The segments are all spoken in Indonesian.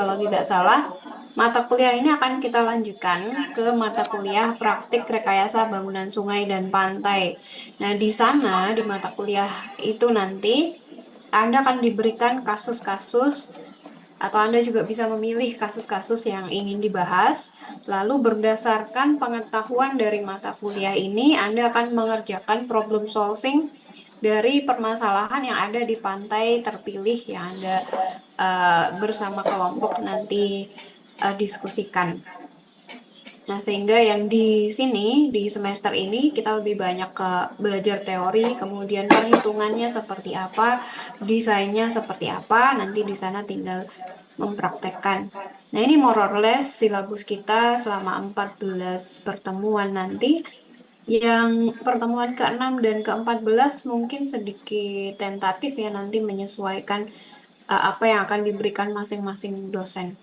kalau tidak salah. Mata kuliah ini akan kita lanjutkan ke mata kuliah praktik rekayasa bangunan sungai dan pantai. Nah, di sana, di mata kuliah itu nanti, Anda akan diberikan kasus-kasus atau Anda juga bisa memilih kasus-kasus yang ingin dibahas. Lalu berdasarkan pengetahuan dari mata kuliah ini, Anda akan mengerjakan problem solving dari permasalahan yang ada di pantai terpilih yang Anda bersama kelompok nanti diskusikan. Nah, sehingga yang di sini, di semester ini, kita lebih banyak ke belajar teori, kemudian perhitungannya seperti apa, desainnya seperti apa, nanti di sana tinggal mempraktekkan. Nah, ini more or less silabus kita selama 14 pertemuan nanti. Yang pertemuan ke-6 dan ke-14 mungkin sedikit tentatif ya, nanti menyesuaikan apa yang akan diberikan masing-masing dosen.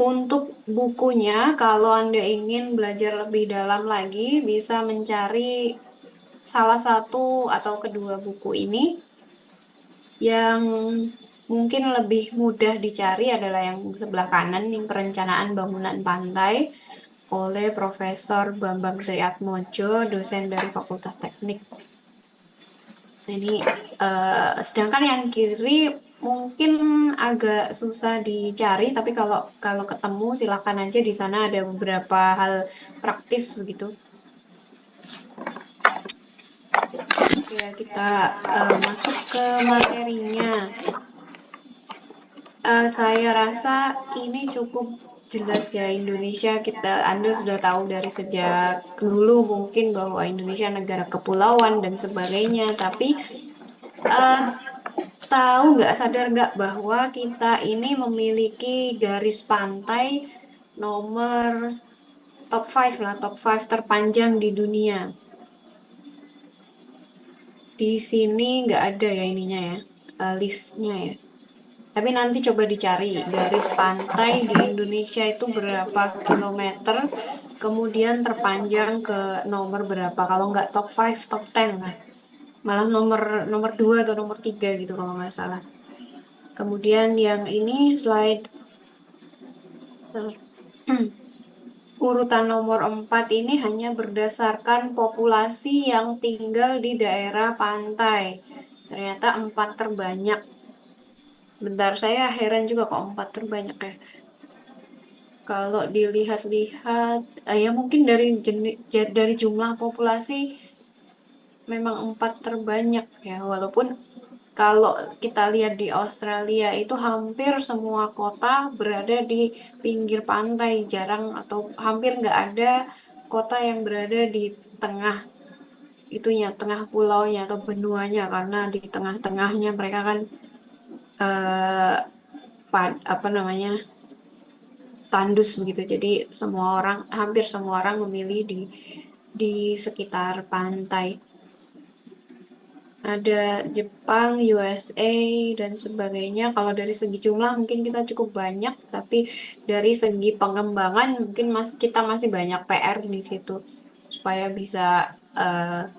Untuk bukunya, kalau Anda ingin belajar lebih dalam lagi, bisa mencari salah satu atau kedua buku ini. Yang mungkin lebih mudah dicari adalah yang sebelah kanan, yang Perencanaan Bangunan Pantai oleh Profesor Bambang Triatmojo, dosen dari Fakultas Teknik. Nah, ini sedangkan yang kiri mungkin agak susah dicari, tapi kalau kalau ketemu silakan aja, di sana ada beberapa hal praktis begitu. Ya, kita masuk ke materinya. Saya rasa ini cukup jelas ya, Indonesia, Anda sudah tahu dari sejak dulu mungkin bahwa Indonesia negara kepulauan dan sebagainya, tapi eh, tahu nggak, sadar nggak bahwa kita ini memiliki garis pantai nomor top 5 lah, top 5 terpanjang di dunia. Di sini nggak ada ya ininya ya, listnya ya. Tapi nanti coba dicari garis pantai di Indonesia itu berapa kilometer, kemudian terpanjang ke nomor berapa. Kalau nggak top 5, top 10 lah. Malah nomor nomor 2 atau nomor 3 gitu kalau nggak salah. Kemudian yang ini slide urutan nomor 4 ini hanya berdasarkan populasi yang tinggal di daerah pantai. Ternyata 4 terbanyak. Bentar, saya heran juga kok 4 terbanyak ya. Kalau dilihat-lihat, ya mungkin dari jumlah populasi memang 4 terbanyak ya. Walaupun kalau kita lihat di Australia itu hampir semua kota berada di pinggir pantai, jarang atau hampir nggak ada kota yang berada di tengah itunya, tengah pulaunya atau benuanya, karena di tengah-tengahnya mereka kan eh, apa namanya, tandus begitu. Jadi semua orang, hampir semua orang memilih di sekitar pantai. Ada Jepang, USA, dan sebagainya. Kalau dari segi jumlah mungkin kita cukup banyak, tapi dari segi pengembangan mungkin kita masih banyak PR di situ supaya bisa eh,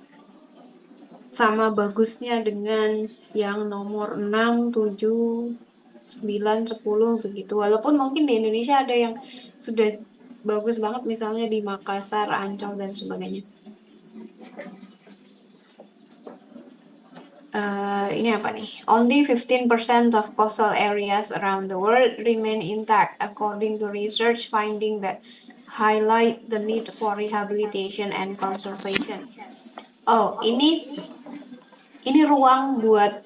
sama bagusnya dengan yang nomor 6, 7, 9, 10 begitu. Walaupun mungkin di Indonesia ada yang sudah bagus banget, misalnya di Makassar, Ancol, dan sebagainya. Ini apa nih? Only 15% of coastal areas around the world remain intact, according to research finding that highlight the need for rehabilitation and conservation. Oh, ini ruang buat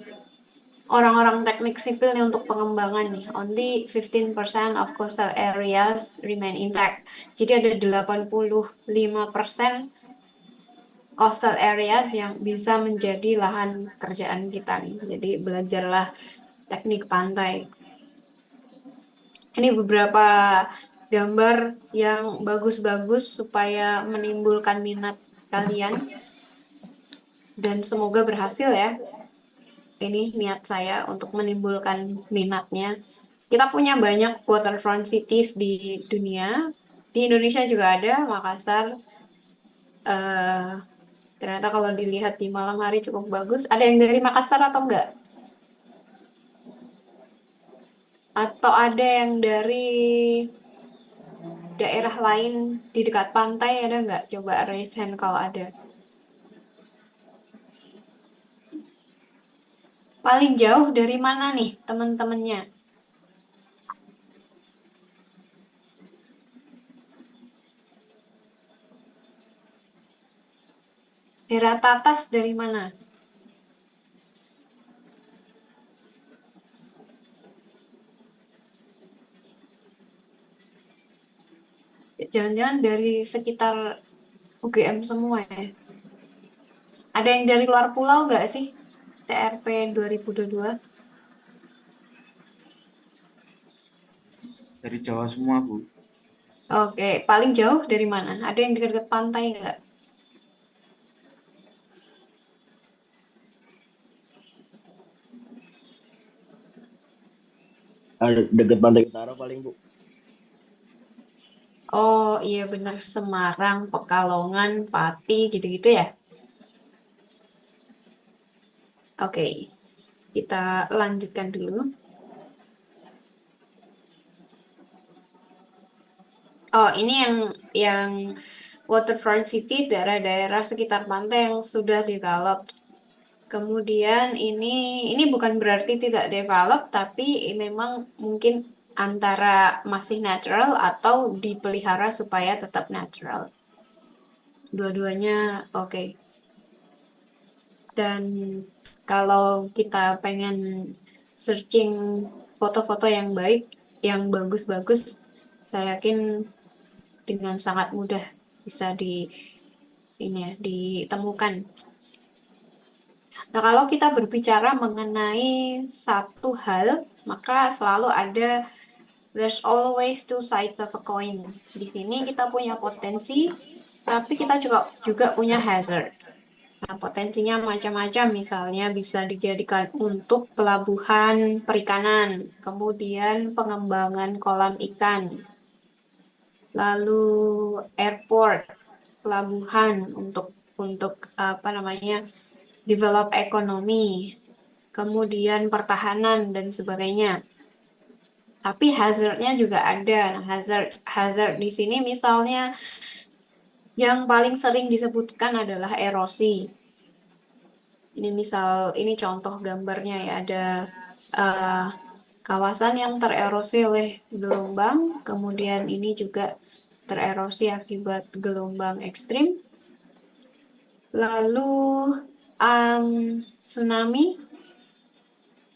orang-orang teknik sipil nih untuk pengembangan nih. Only 15% of coastal areas remain intact. Jadi ada 85% coastal areas yang bisa menjadi lahan kerjaan kita nih. Jadi belajarlah teknik pantai. Ini beberapa gambar yang bagus-bagus supaya menimbulkan minat kalian, dan semoga berhasil ya. Ini niat saya untuk menimbulkan minatnya. Kita punya banyak waterfront cities di dunia. Di Indonesia juga ada, Makassar. eh Ternyata kalau dilihat di malam hari cukup bagus. Ada yang dari Makassar atau enggak? Atau ada yang dari daerah lain di dekat pantai ada nggak? Coba raise hand kalau ada. Paling jauh dari mana nih teman-temannya? Daerah Tatas dari mana? Jangan-jangan dari sekitar UGM semua ya? Ada yang dari luar pulau nggak sih? TRP 2022? Dari Jawa semua, Bu. Oke, paling jauh dari mana? Ada yang dekat-dekat pantai nggak? Ada deket Pantai Utara paling Bu. Oh iya bener, Semarang, Pekalongan, Pati gitu-gitu ya? Oke, kita lanjutkan dulu. Oh ini yang waterfront cities, daerah-daerah sekitar pantai yang sudah developed. Kemudian ini bukan berarti tidak develop, tapi memang mungkin antara masih natural atau dipelihara supaya tetap natural. Dua-duanya oke. Dan kalau kita pengen searching foto-foto yang baik, yang bagus-bagus, saya yakin dengan sangat mudah bisa ini ya, ditemukan. Nah, kalau kita berbicara mengenai satu hal, maka selalu ada there's always two sides of a coin. Di sini kita punya potensi, tapi kita juga punya hazard. Nah, potensinya macam-macam, misalnya bisa dijadikan untuk pelabuhan perikanan, kemudian pengembangan kolam ikan, lalu airport, pelabuhan untuk apa namanya, develop ekonomi, kemudian pertahanan dan sebagainya. Tapi hazardnya juga ada. Nah, hazard hazard di sini misalnya yang paling sering disebutkan adalah erosi. Ini contoh gambarnya ya, ada eh, kawasan yang tererosi oleh gelombang, kemudian ini juga tererosi akibat gelombang ekstrim. Lalu tsunami,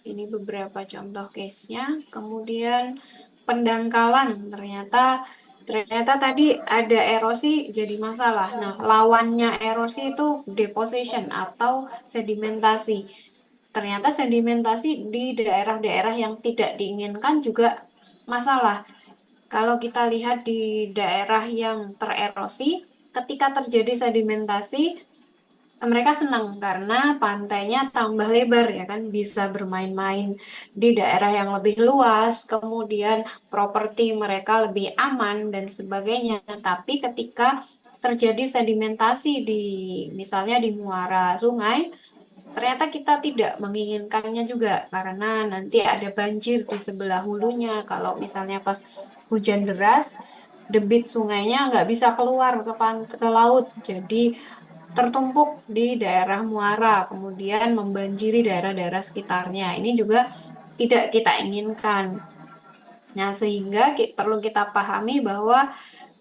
ini beberapa contoh case-nya. Kemudian pendangkalan, ternyata tadi ada erosi jadi masalah. Nah, lawannya erosi itu deposition atau sedimentasi. Ternyata sedimentasi di daerah-daerah yang tidak diinginkan juga masalah. Kalau kita lihat di daerah yang tererosi, ketika terjadi sedimentasi, mereka senang karena pantainya tambah lebar ya kan, bisa bermain-main di daerah yang lebih luas, kemudian properti mereka lebih aman dan sebagainya. Tapi ketika terjadi sedimentasi misalnya di muara sungai, ternyata kita tidak menginginkannya juga karena nanti ada banjir di sebelah hulunya. Kalau misalnya pas hujan deras, debit sungainya nggak bisa keluar ke laut, jadi tertumpuk di daerah muara, kemudian membanjiri daerah-daerah sekitarnya. Ini juga tidak kita inginkan. Nah, sehingga perlu kita pahami bahwa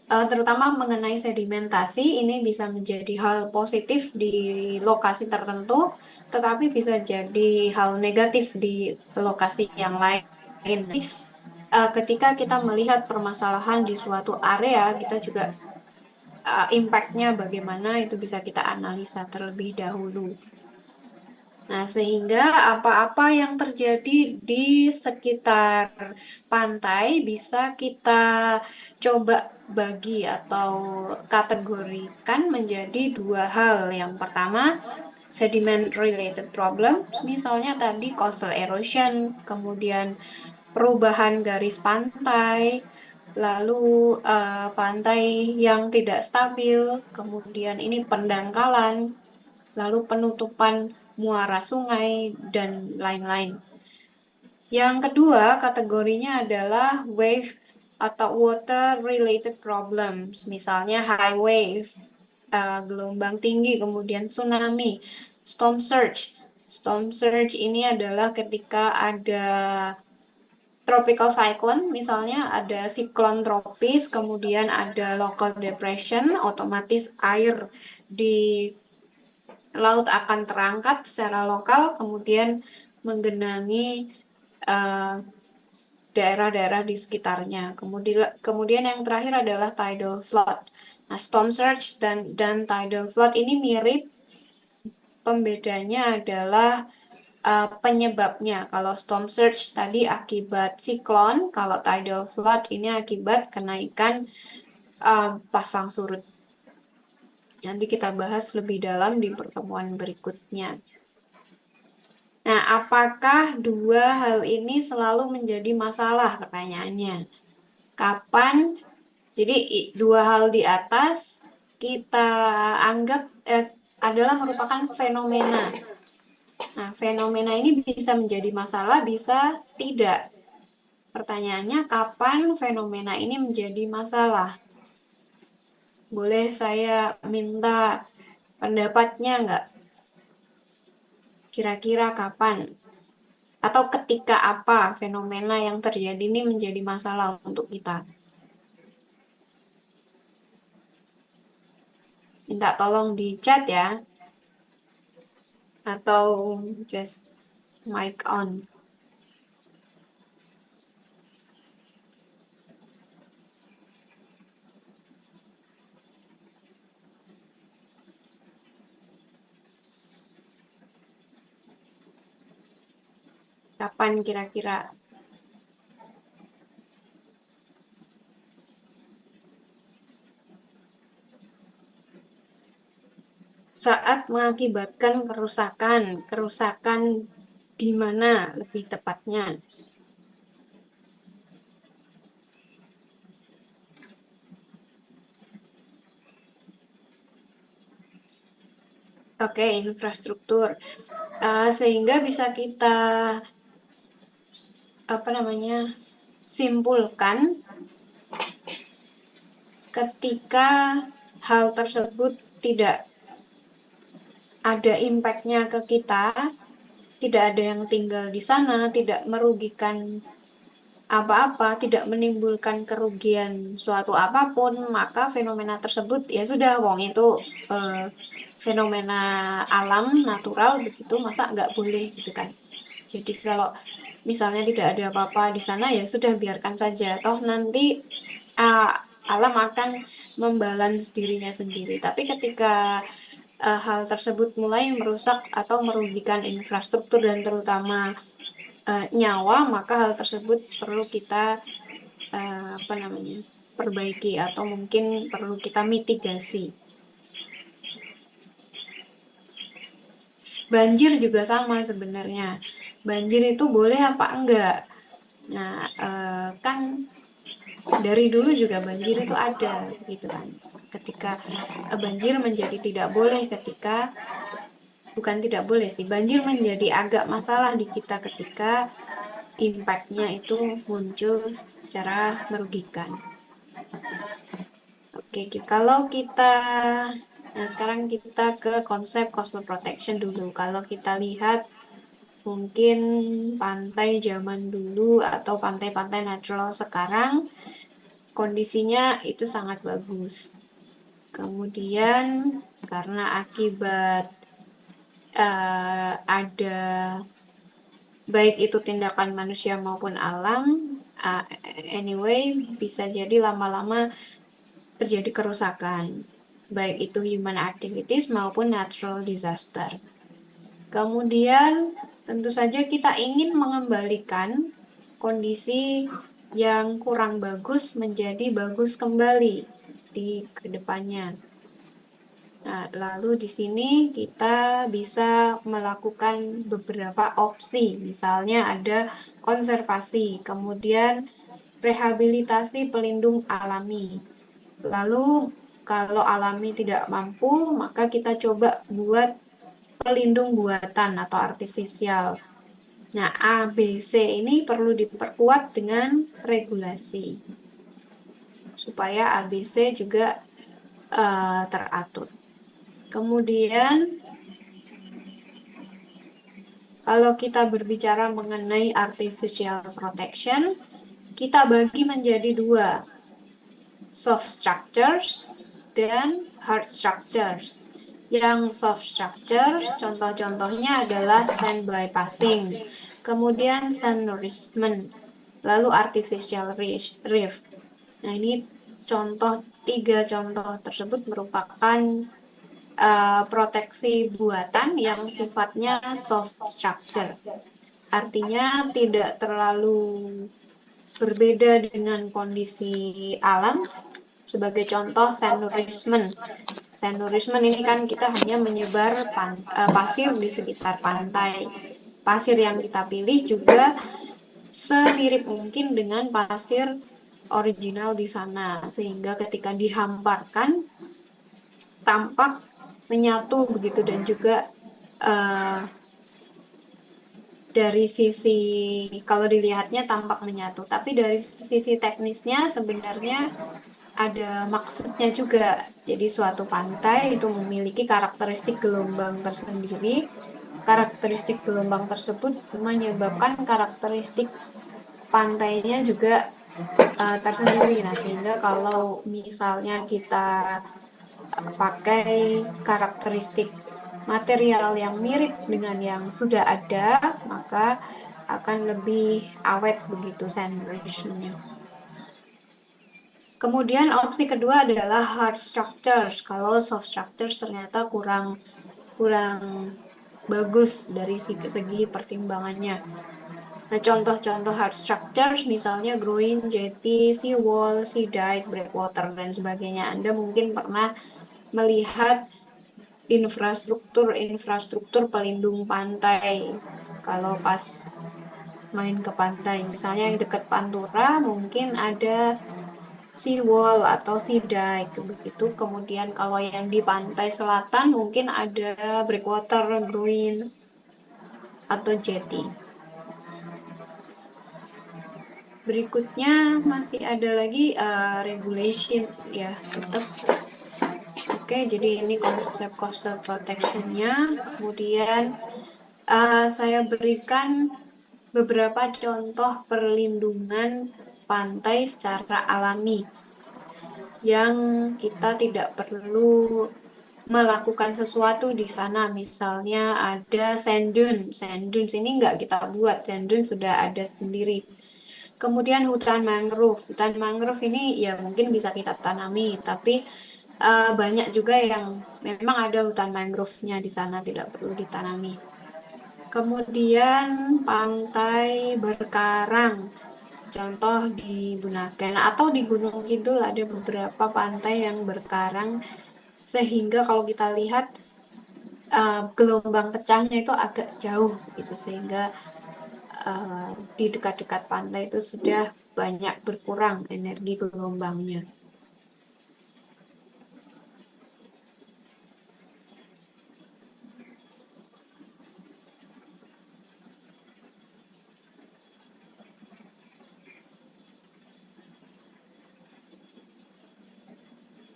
terutama mengenai sedimentasi ini bisa menjadi hal positif di lokasi tertentu, tetapi bisa jadi hal negatif di lokasi yang lain. Jadi, ketika kita melihat permasalahan di suatu area, kita juga impact-nya bagaimana itu bisa kita analisa terlebih dahulu. Nah, sehingga apa-apa yang terjadi di sekitar pantai bisa kita coba bagi atau kategorikan menjadi dua hal. Yang pertama, sediment related problems, misalnya tadi coastal erosion, kemudian perubahan garis pantai, lalu pantai yang tidak stabil, kemudian ini pendangkalan, lalu penutupan muara sungai, dan lain-lain. Yang kedua, kategorinya adalah wave atau water related problems, misalnya high wave, gelombang tinggi, kemudian tsunami, storm surge. Storm surge ini adalah ketika ada tropical cyclone, misalnya ada siklon tropis, kemudian ada local depression, otomatis air di laut akan terangkat secara lokal, kemudian menggenangi eh, daerah-daerah di sekitarnya. Kemudian yang terakhir adalah tidal flood. Nah, storm surge dan tidal flood ini mirip, pembedanya adalah penyebabnya. Kalau storm surge tadi akibat siklon, kalau tidal flood ini akibat kenaikan pasang surut. Nanti kita bahas lebih dalam di pertemuan berikutnya. Nah, apakah dua hal ini selalu menjadi masalah? Pertanyaannya, kapan? Jadi dua hal di atas kita anggap adalah merupakan fenomena. Nah, fenomena ini bisa menjadi masalah, bisa tidak. Pertanyaannya, kapan fenomena ini menjadi masalah? Boleh saya minta pendapatnya nggak? Kira-kira kapan? Atau ketika apa fenomena yang terjadi ini menjadi masalah untuk kita? Minta tolong di chat ya, atau just mic on. Kapan kira-kira? Saat mengakibatkan kerusakan. Kerusakan di mana lebih tepatnya? Oke, infrastruktur. Sehingga bisa kita simpulkan ketika hal tersebut tidak ada impact-nya ke kita, tidak ada yang tinggal di sana, tidak merugikan apa-apa, tidak menimbulkan kerugian suatu apapun, maka fenomena tersebut ya sudah, wong itu eh, fenomena alam natural begitu, masa nggak boleh gitu kan. Jadi kalau misalnya tidak ada apa-apa di sana ya sudah, biarkan saja. Toh nanti uh, alam akan membalance dirinya sendiri. Tapi ketika hal tersebut mulai merusak atau merugikan infrastruktur dan terutama nyawa, maka hal tersebut perlu kita perbaiki atau mungkin perlu kita mitigasi. Banjir juga sama sebenarnya. Banjir itu boleh apa enggak? Nah, kan dari dulu juga banjir itu ada, gitu kan. Ketika banjir menjadi tidak boleh ketika, bukan tidak boleh sih, banjir menjadi agak masalah di kita ketika impact-nya itu muncul secara merugikan. Oke, kalau kita, nah sekarang kita ke konsep coastal protection dulu. Kalau kita lihat mungkin pantai zaman dulu atau pantai-pantai natural sekarang, kondisinya itu sangat bagus. Kemudian karena akibat ada baik itu tindakan manusia maupun alam, uh, anyway bisa jadi lama-lama terjadi kerusakan, baik itu human activities maupun natural disaster. Kemudian tentu saja kita ingin mengembalikan kondisi yang kurang bagus menjadi bagus kembali di kedepannya. Nah, lalu di sini kita bisa melakukan beberapa opsi, misalnya ada konservasi, kemudian rehabilitasi pelindung alami. Lalu kalau alami tidak mampu, maka kita coba buat pelindung buatan atau artifisial. Nah, A, B, C ini perlu diperkuat dengan regulasi supaya A, B, C juga teratur. Kemudian, kalau kita berbicara mengenai artificial protection, kita bagi menjadi dua, soft structures dan hard structures. Yang soft structures, contoh-contohnya adalah sand bypassing, kemudian sand nourishment, lalu artificial reef. Nah, ini contoh, tiga contoh tersebut merupakan proteksi buatan yang sifatnya soft structure. Artinya tidak terlalu berbeda dengan kondisi alam. Sebagai contoh, sand nourishment. Sand nourishment ini kan kita hanya menyebar pasir di sekitar pantai. Pasir yang kita pilih juga semirip mungkin dengan pasir original di sana, sehingga ketika dihamparkan tampak menyatu begitu dan juga eh, dari sisi kalau dilihatnya tampak menyatu, tapi dari sisi teknisnya sebenarnya ada maksudnya juga. Jadi suatu pantai itu memiliki karakteristik gelombang tersendiri. Karakteristik gelombang tersebut menyebabkan karakteristik pantainya juga tersendiri. Nah, sehingga kalau misalnya kita pakai karakteristik material yang mirip dengan yang sudah ada, maka akan lebih awet begitu sand nourishment-nya. Kemudian opsi kedua adalah hard structures. Kalau soft structures ternyata kurang kurang bagus dari segi pertimbangannya. Nah, contoh-contoh hard structures misalnya groin, jetty, seawall, sea dike, breakwater, dan sebagainya. Anda mungkin pernah melihat infrastruktur pelindung pantai. Kalau pas main ke pantai, misalnya yang dekat Pantura, mungkin ada seawall atau sea dike begitu. Kemudian kalau yang di pantai selatan mungkin ada breakwater, groin, atau jetty. Berikutnya masih ada lagi regulation ya tetap. Oke, jadi ini konsep coastal protection-nya. Kemudian saya berikan beberapa contoh perlindungan pantai secara alami yang kita tidak perlu melakukan sesuatu di sana. Misalnya ada sand dune. Sand dunes ini nggak kita buat, sand dune sudah ada sendiri. Kemudian hutan mangrove. Hutan mangrove ini ya mungkin bisa kita tanami, tapi banyak juga yang memang ada hutan mangrove-nya di sana, tidak perlu ditanami. Kemudian pantai berkarang. Contoh di Bunaken atau di Gunung Kidul ada beberapa pantai yang berkarang sehingga kalau kita lihat gelombang pecahnya itu agak jauh gitu sehingga eh, di dekat-dekat pantai itu sudah banyak berkurang energi gelombangnya.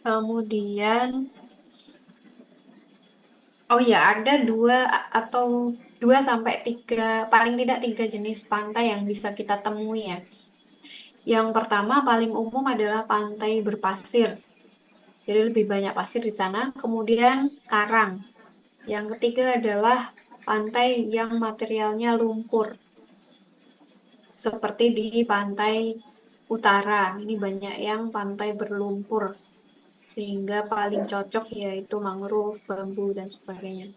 Kemudian, oh ya ada atau 2 sampai 3, paling tidak 3 jenis pantai yang bisa kita temui ya. Yang pertama paling umum adalah pantai berpasir. Jadi lebih banyak pasir di sana. Kemudian karang. Yang ketiga adalah pantai yang materialnya lumpur, seperti di pantai utara. Ini banyak yang pantai berlumpur, sehingga paling cocok yaitu mangrove, bambu, dan sebagainya.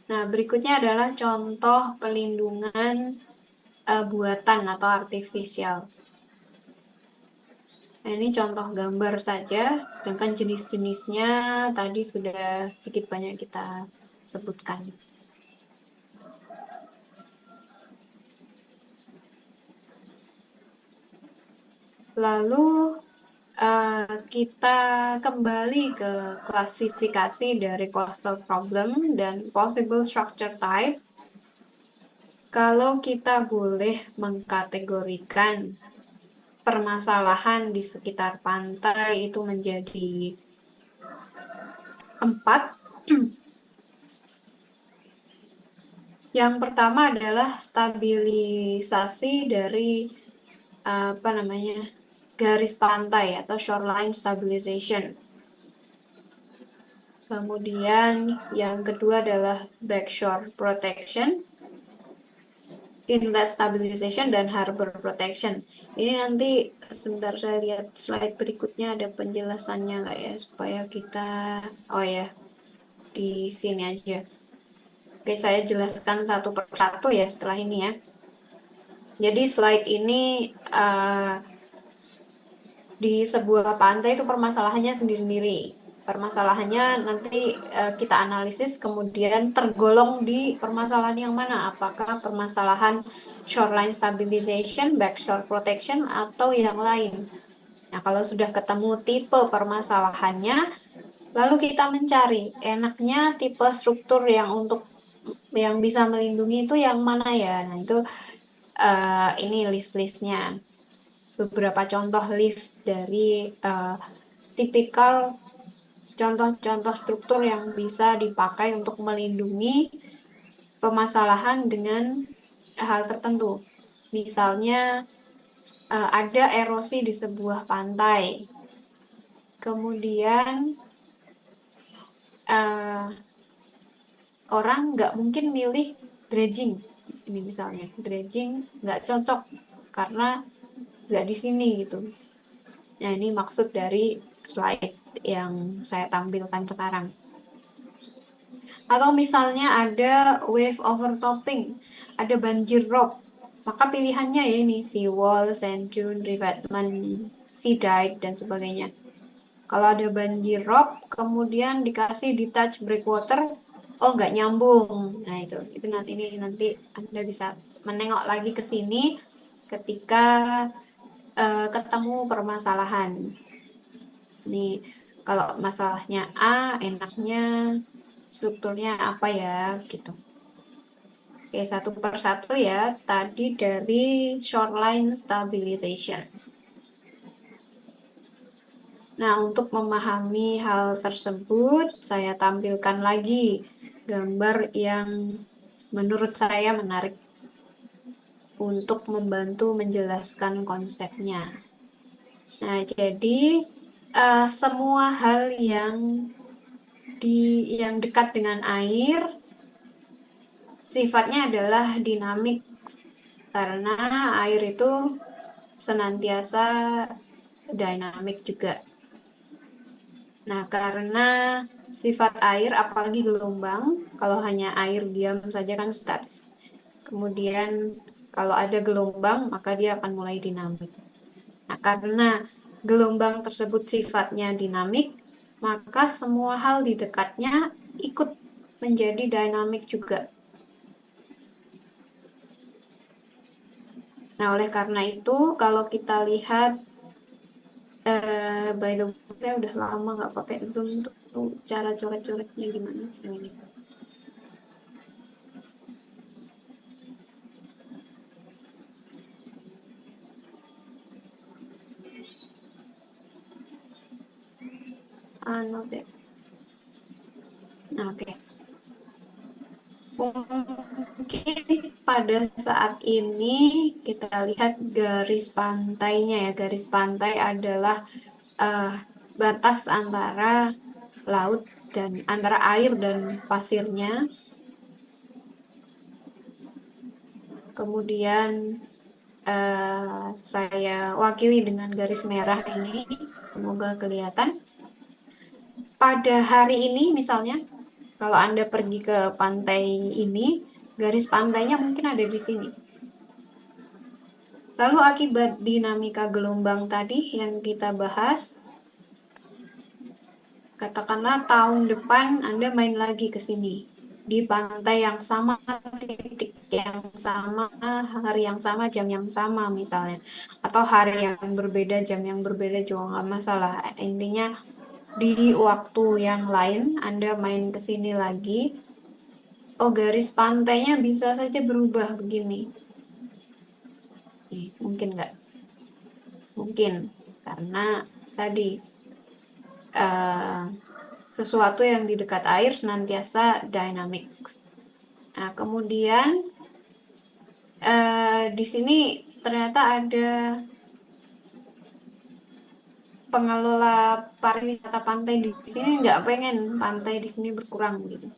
Nah, berikutnya adalah contoh pelindungan buatan atau artifisial. Nah, ini contoh gambar saja, sedangkan jenis-jenisnya tadi sudah sedikit banyak kita sebutkan. Lalu kita kembali ke klasifikasi dari coastal problem dan possible structure type. Kalau kita boleh mengkategorikan permasalahan di sekitar pantai itu menjadi 4. Yang pertama adalah stabilisasi dari garis pantai atau shoreline stabilization. Kemudian yang kedua adalah backshore protection, inlet stabilization, dan harbor protection. Ini nanti sebentar saya lihat slide berikutnya ada penjelasannya nggak ya, supaya kita, oh ya, di sini aja. Oke, saya jelaskan satu persatu ya setelah ini ya. Jadi slide ini di sebuah pantai itu permasalahannya sendiri-sendiri. Permasalahannya nanti kita analisis kemudian tergolong di permasalahan yang mana? Apakah permasalahan shoreline stabilization, backshore protection, atau yang lain? Nah, kalau sudah ketemu tipe permasalahannya, lalu kita mencari enaknya tipe struktur yang yang bisa melindungi itu yang mana ya? Nah, itu ini list-listnya. Beberapa contoh list dari tipikal contoh-contoh struktur yang bisa dipakai untuk melindungi permasalahan dengan hal tertentu. Misalnya ada erosi di sebuah pantai. Kemudian eh, orang nggak mungkin milih dredging. Ini misalnya, dredging nggak cocok karena nggak di sini gitu. Nah, ini maksud dari slide yang saya tampilkan sekarang. Atau misalnya ada wave overtopping, ada banjir rob. Maka pilihannya ya ini, seawall, sand dune, revetment, sea dike, dan sebagainya. Kalau ada banjir rob, kemudian dikasih detached breakwater, oh nggak nyambung. Nah itu nanti Anda bisa menengok lagi ke sini ketika ketemu permasalahan. Nih, kalau masalahnya A, enaknya strukturnya apa ya, gitu. Oke, satu persatu ya. Tadi dari shoreline stabilization. Nah, untuk memahami hal tersebut, saya tampilkan lagi gambar yang menurut saya menarik untuk membantu menjelaskan konsepnya. Nah, jadi semua hal yang dekat dengan air sifatnya adalah dinamik karena air itu senantiasa dinamik juga. Nah, karena sifat air, apalagi gelombang, kalau hanya air diam saja kan statis. Kemudian kalau ada gelombang, maka dia akan mulai dinamik. Nah, karena gelombang tersebut sifatnya dinamik, maka semua hal di dekatnya ikut menjadi dinamik juga. Nah, oleh karena itu, kalau kita lihat, by the way, saya udah lama nggak pakai Zoom tuh, cara coret-coretnya gimana sih ini? Oke. Nah, oke. Mungkin pada saat ini kita lihat garis pantainya ya. Garis pantai adalah eh, batas antara laut dan antara air dan pasirnya. Kemudian saya wakili dengan garis merah ini. Semoga kelihatan. Pada hari ini misalnya, kalau Anda pergi ke pantai ini, garis pantainya mungkin ada di sini. Lalu akibat dinamika gelombang tadi yang kita bahas, katakanlah tahun depan Anda main lagi ke sini. di pantai yang sama, titik yang sama, hari yang sama, jam yang sama misalnya. Atau hari yang berbeda, jam yang berbeda juga nggak masalah. Intinya di waktu yang lain Anda main ke sini lagi, oh garis pantainya bisa saja berubah begini. Mungkin nggak? Mungkin. Karena tadi eh, sesuatu yang di dekat air senantiasa dynamic. Nah, kemudian di sini ternyata ada pengelola pariwisata pantai di sini nggak pengen pantai di sini berkurang gitu.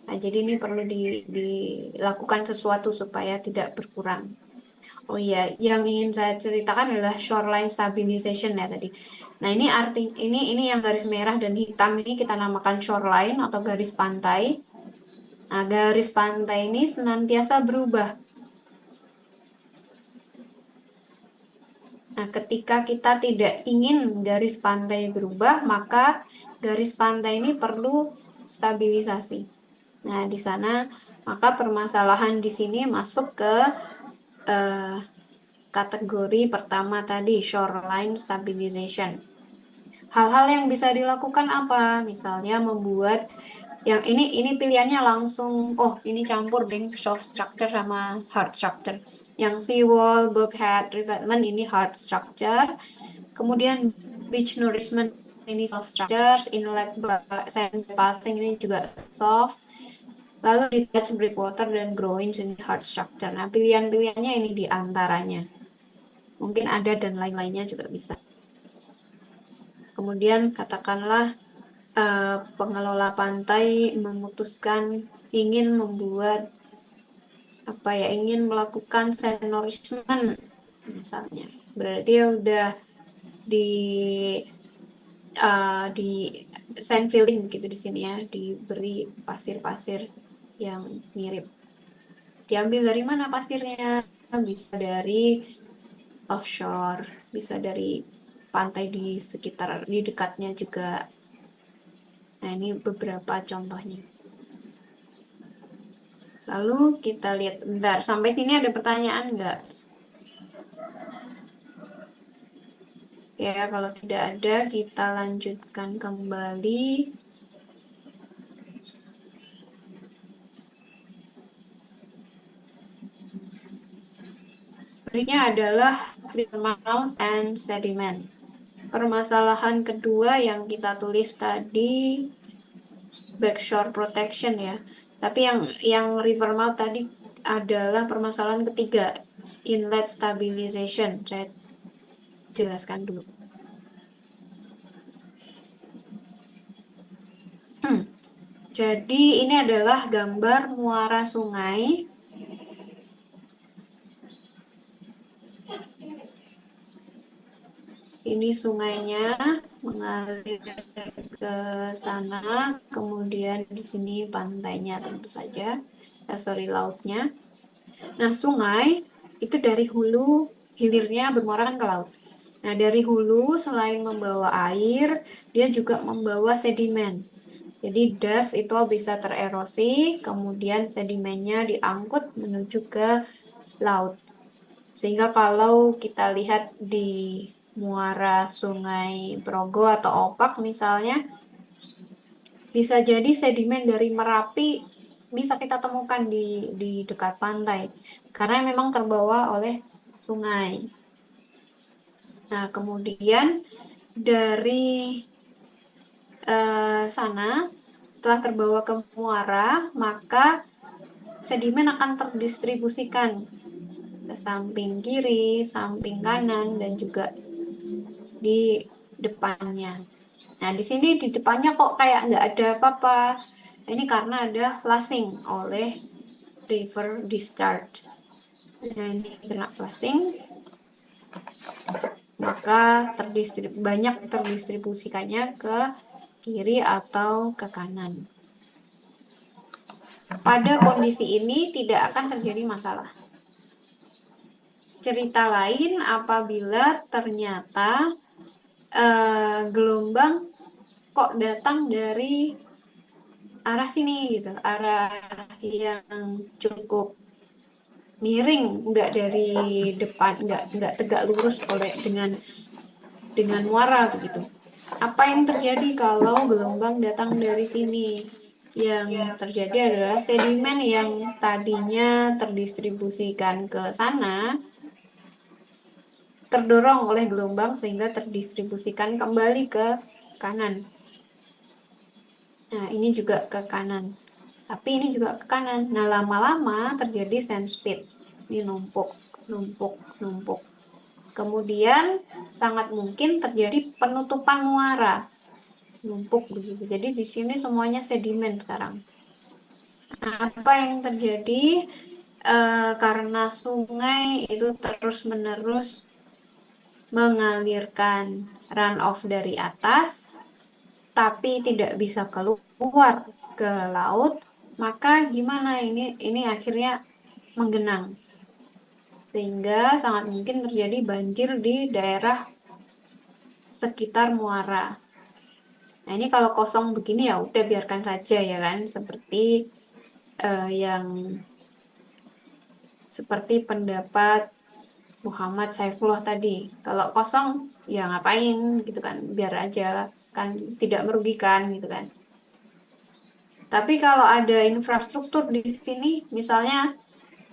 Nah, jadi ini perlu dilakukan sesuatu supaya tidak berkurang. Oh iya, yang ingin saya ceritakan adalah shoreline stabilization ya tadi. Nah, ini yang garis merah dan hitam ini kita namakan shoreline atau garis pantai. Nah, garis pantai ini senantiasa berubah. Nah, ketika kita tidak ingin garis pantai berubah, maka garis pantai ini perlu stabilisasi. Nah, di sana maka permasalahan di sini masuk ke eh, kategori pertama tadi, shoreline stabilization. Hal-hal yang bisa dilakukan apa? Misalnya membuat yang ini pilihannya langsung, oh ini campur deh soft structure sama hard structure. Yang seawall, bulkhead, revetment ini hard structure. Kemudian beach nourishment ini soft structures, inlet sand passing ini juga soft. Lalu detached breakwater dan groins ini hard structure. Nah, pilihan-pilihannya ini di antaranya. Mungkin ada dan lain-lainnya juga bisa. Kemudian katakanlah pengelola pantai memutuskan ingin membuat ingin melakukan sand nourishment misalnya. Berarti dia udah di di sand filling gitu di sini ya, diberi pasir-pasir yang mirip. Diambil dari mana pasirnya? Bisa dari offshore, bisa dari pantai di sekitar, di dekatnya juga. Nah, ini beberapa contohnya. Lalu kita lihat, bentar, sampai sini ada pertanyaan nggak? Ya, kalau tidak ada, kita lanjutkan kembali. Berikutnya adalah mouth and sediment. Permasalahan kedua yang kita tulis tadi backshore protection ya. Tapi yang river mouth tadi adalah permasalahan ketiga, inlet stabilization. Saya jelaskan dulu. Jadi ini adalah gambar muara sungai. Ini sungainya mengalir ke sana, kemudian di sini pantainya tentu saja. Sorry, lautnya. Nah, sungai itu dari hulu, hilirnya bermuara kan ke laut. Nah, dari hulu selain membawa air, dia juga membawa sedimen. Jadi das itu bisa tererosi, kemudian sedimennya diangkut menuju ke laut. Sehingga kalau kita lihat di muara Sungai Progo atau Opak misalnya, bisa jadi sedimen dari Merapi bisa kita temukan di dekat pantai. Karena memang terbawa oleh sungai. Nah, kemudian dari sana, setelah terbawa ke muara, maka sedimen akan terdistribusikan ke samping kiri, samping kanan, dan juga di depannya. Nah, di sini di depannya kok kayak nggak ada apa-apa. Ini karena ada flushing oleh river discharge. Nah, ini kena flushing, maka banyak terdistribusikannya ke kiri atau ke kanan. Pada kondisi ini tidak akan terjadi masalah. Cerita lain apabila ternyata gelombang kok datang dari arah sini gitu, arah yang cukup miring, nggak dari depan, nggak tegak lurus oleh dengan muara begitu. Apa yang terjadi kalau gelombang datang dari sini? Yang terjadi adalah sedimen yang tadinya terdistribusikan ke sana terdorong oleh gelombang sehingga terdistribusikan kembali ke kanan. Nah, ini juga ke kanan. Tapi ini juga ke kanan. Nah, lama-lama terjadi sand speed. Ini numpuk, numpuk, numpuk. Kemudian sangat mungkin terjadi penutupan muara. Numpuk begitu. Jadi di sini semuanya sedimen sekarang. Nah, apa yang terjadi karena sungai itu terus-menerus mengalirkan runoff dari atas, tapi tidak bisa keluar ke laut, maka gimana ini akhirnya menggenang sehingga sangat mungkin terjadi banjir di daerah sekitar muara. Nah, ini kalau kosong begini ya udah biarkan saja ya kan, yang seperti pendapat Muhammad Saifullah tadi. Kalau kosong ya ngapain gitu kan, biar aja kan tidak merugikan gitu kan. Tapi kalau ada infrastruktur di sini, misalnya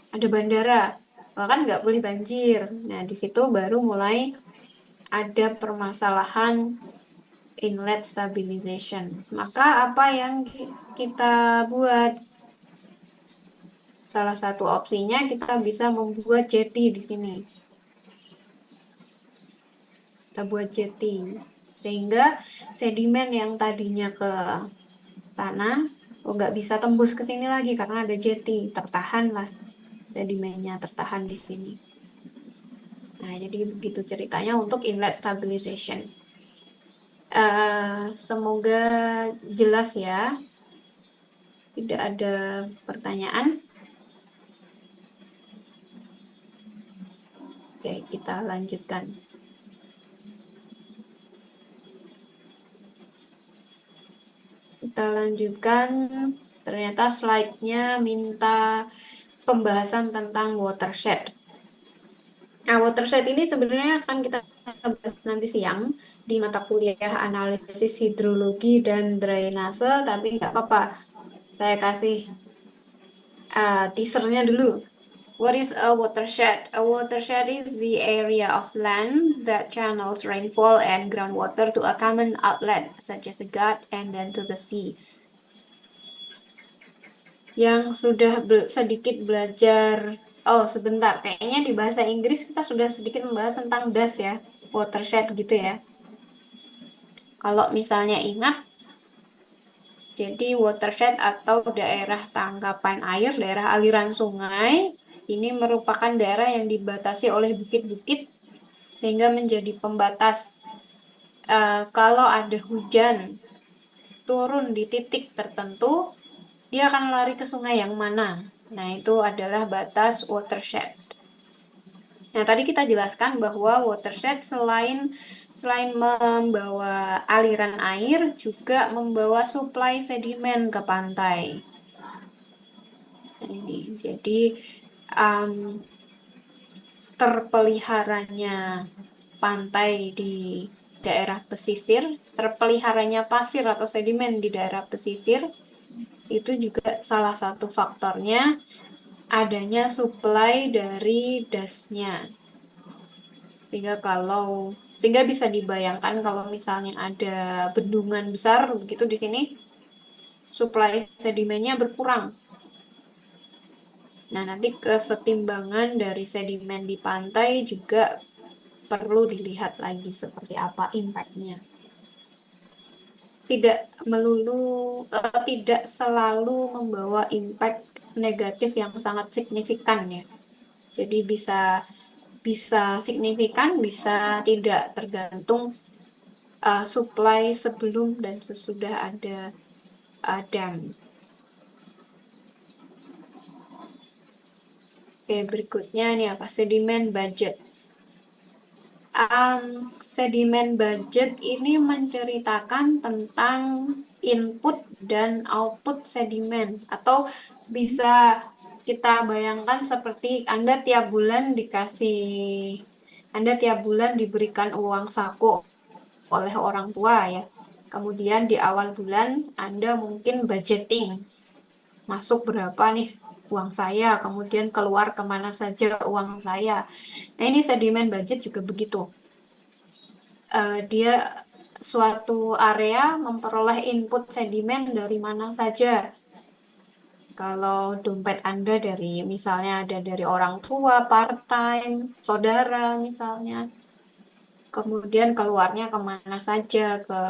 ada bandara, bahkan nggak boleh banjir. Nah, di situ baru mulai ada permasalahan inlet stabilization. Maka apa yang kita buat? Salah satu opsinya kita bisa membuat jetty di sini. Kita buat jetty. Sehingga sedimen yang tadinya ke sana, nggak bisa tembus ke sini lagi karena ada jetty. Tertahan lah sedimennya, tertahan di sini. Nah, jadi begitu ceritanya untuk inlet stabilization. Semoga jelas ya. Tidak ada pertanyaan. Oke, kita lanjutkan. Kita lanjutkan. Ternyata slide-nya minta pembahasan tentang watershed. Nah, watershed ini sebenarnya akan kita bahas nanti siang di mata kuliah analisis hidrologi dan drainase, tapi nggak apa-apa. Saya kasih teasernya dulu. What is a watershed? A watershed is the area of land that channels rainfall and groundwater to a common outlet, such as a gut and then to the sea. Yang sudah sedikit belajar, oh sebentar, kayaknya di bahasa Inggris kita sudah sedikit membahas tentang das ya, watershed gitu ya. Kalau misalnya ingat, jadi watershed atau daerah tangkapan air, daerah aliran sungai, ini merupakan daerah yang dibatasi oleh bukit-bukit sehingga menjadi pembatas. Kalau ada hujan turun di titik tertentu, dia akan lari ke sungai yang mana? Nah, itu adalah batas watershed. Nah, tadi kita jelaskan bahwa watershed selain membawa aliran air, juga membawa suplai sedimen ke pantai. Nah, ini jadi um, terpeliharanya pantai di daerah pesisir, terpeliharanya pasir atau sedimen di daerah pesisir, itu juga salah satu faktornya adanya suplai dari dasnya. Sehingga bisa dibayangkan kalau misalnya ada bendungan besar begitu di sini, suplai sedimennya berkurang. Nah, nanti kesetimbangan dari sedimen di pantai juga perlu dilihat lagi seperti apa impact-nya. Tidak selalu membawa impact negatif yang sangat signifikan ya. Jadi bisa signifikan, bisa tidak, tergantung supply sebelum dan sesudah ada dam. Oke, berikutnya nih apa? Sedimen budget. Sedimen budget ini menceritakan tentang input dan output sedimen, atau bisa kita bayangkan seperti Anda tiap bulan diberikan uang saku oleh orang tua ya. Kemudian di awal bulan Anda mungkin budgeting, masuk berapa nih uang saya, kemudian keluar kemana saja uang saya. Nah, ini sedimen budget juga begitu. Dia suatu area memperoleh input sedimen dari mana saja. Kalau dompet Anda misalnya ada dari orang tua, part-time, saudara misalnya. Kemudian keluarnya kemana saja, ke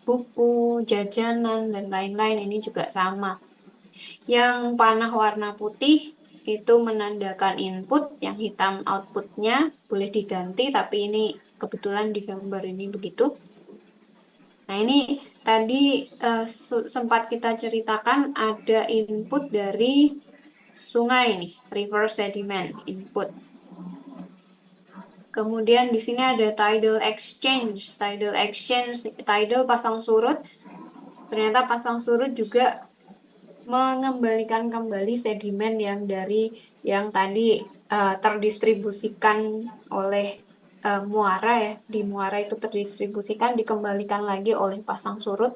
buku, jajanan, dan lain-lain. Ini juga sama. Yang panah warna putih itu menandakan input, yang hitam outputnya, boleh diganti, tapi ini kebetulan di gambar ini begitu. Nah, ini tadi sempat kita ceritakan ada input dari sungai nih, river sediment input. Kemudian di sini ada tidal exchange. Tidal pasang surut. Ternyata pasang surut juga mengembalikan kembali sedimen yang tadi terdistribusikan oleh muara ya. Di muara itu terdistribusikan, dikembalikan lagi oleh pasang surut.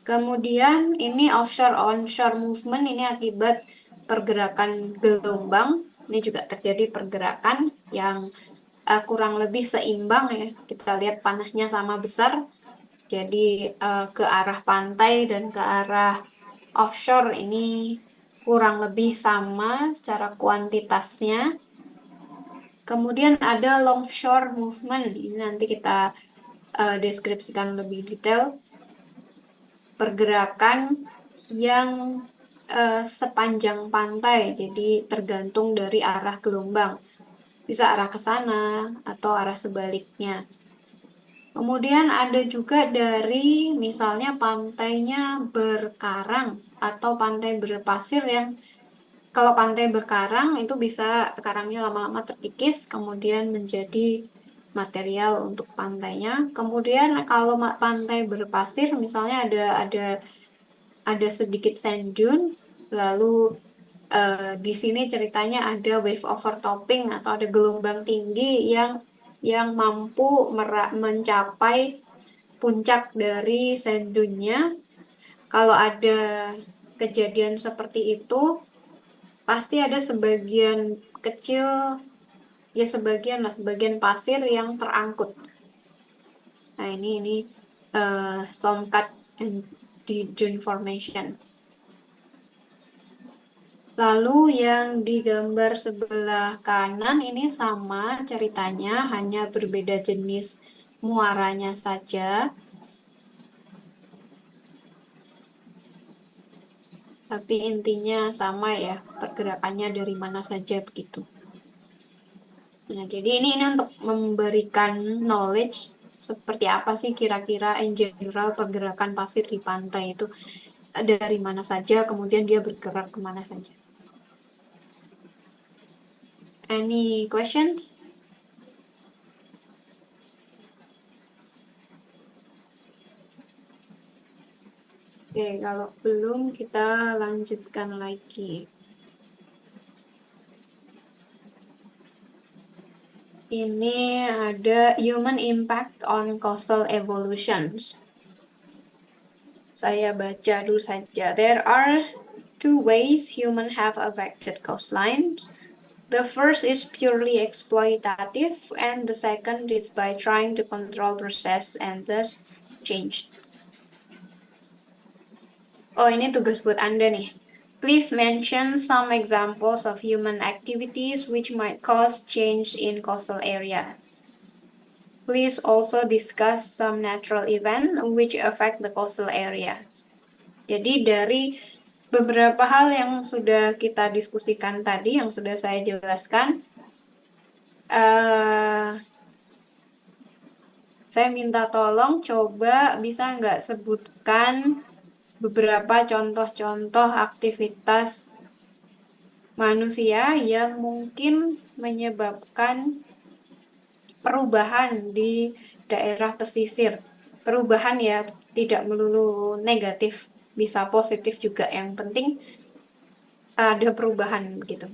Kemudian ini offshore onshore movement, ini akibat pergerakan gelombang. Ini juga terjadi pergerakan yang kurang lebih seimbang ya. Kita lihat panahnya sama besar. Jadi ke arah pantai dan ke arah offshore ini kurang lebih sama secara kuantitasnya. Kemudian ada longshore movement. Ini nanti kita deskripsikan lebih detail. Pergerakan yang sepanjang pantai, jadi tergantung dari arah gelombang. Bisa arah ke sana atau arah sebaliknya. Kemudian ada juga dari misalnya pantainya berkarang atau pantai berpasir, yang kalau pantai berkarang itu bisa karangnya lama-lama terkikis kemudian menjadi material untuk pantainya. Kemudian kalau pantai berpasir misalnya ada sedikit sand dune, lalu di sini ceritanya ada wave overtopping atau ada gelombang tinggi yang mampu mencapai puncak dari sand dune-nya. Kalau ada kejadian seperti itu, pasti ada sebagian kecil, ya sebagian pasir yang terangkut. Nah, ini storm cut di dune formation. Lalu yang di gambar sebelah kanan ini sama ceritanya, hanya berbeda jenis muaranya saja. Tapi intinya sama ya, pergerakannya dari mana saja begitu. Nah, jadi ini untuk memberikan knowledge seperti apa sih kira-kira in general pergerakan pasir di pantai itu dari mana saja, kemudian dia bergerak kemana saja. Any questions? Oke, kalau belum kita lanjutkan lagi. Ini ada human impact on coastal evolutions. Saya baca dulu saja. There are two ways humans have affected coastlines. The first is purely exploitative, and the second is by trying to control process and thus change. Oh, ini tugas buat Anda nih. Please mention some examples of human activities which might cause change in coastal areas. Please also discuss some natural event which affect the coastal area. Jadi dari beberapa hal yang sudah kita diskusikan tadi, yang sudah saya jelaskan, saya minta tolong coba bisa nggak sebutkan beberapa contoh-contoh aktivitas manusia yang mungkin menyebabkan perubahan di daerah pesisir. Perubahan ya tidak melulu negatif, bisa positif juga. Yang penting ada perubahan gitu.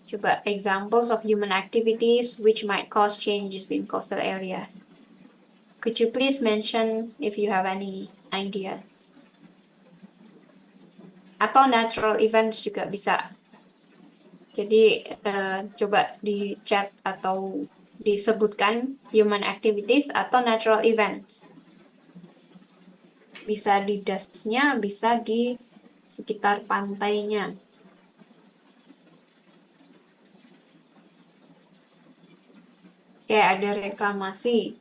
Coba examples of human activities which might cause changes in coastal areas. Could you please mention if you have any idea? Atau natural events juga bisa. Jadi coba di chat atau disebutkan human activities atau natural events. Bisa di dasnya, bisa di sekitar pantainya. Kayak ada reklamasi.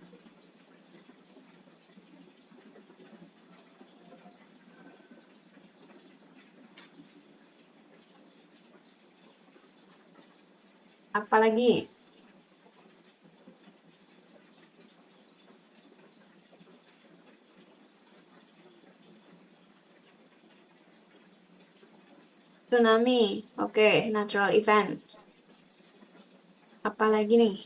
Apalagi? Tsunami. Oke, natural event. Apalagi nih?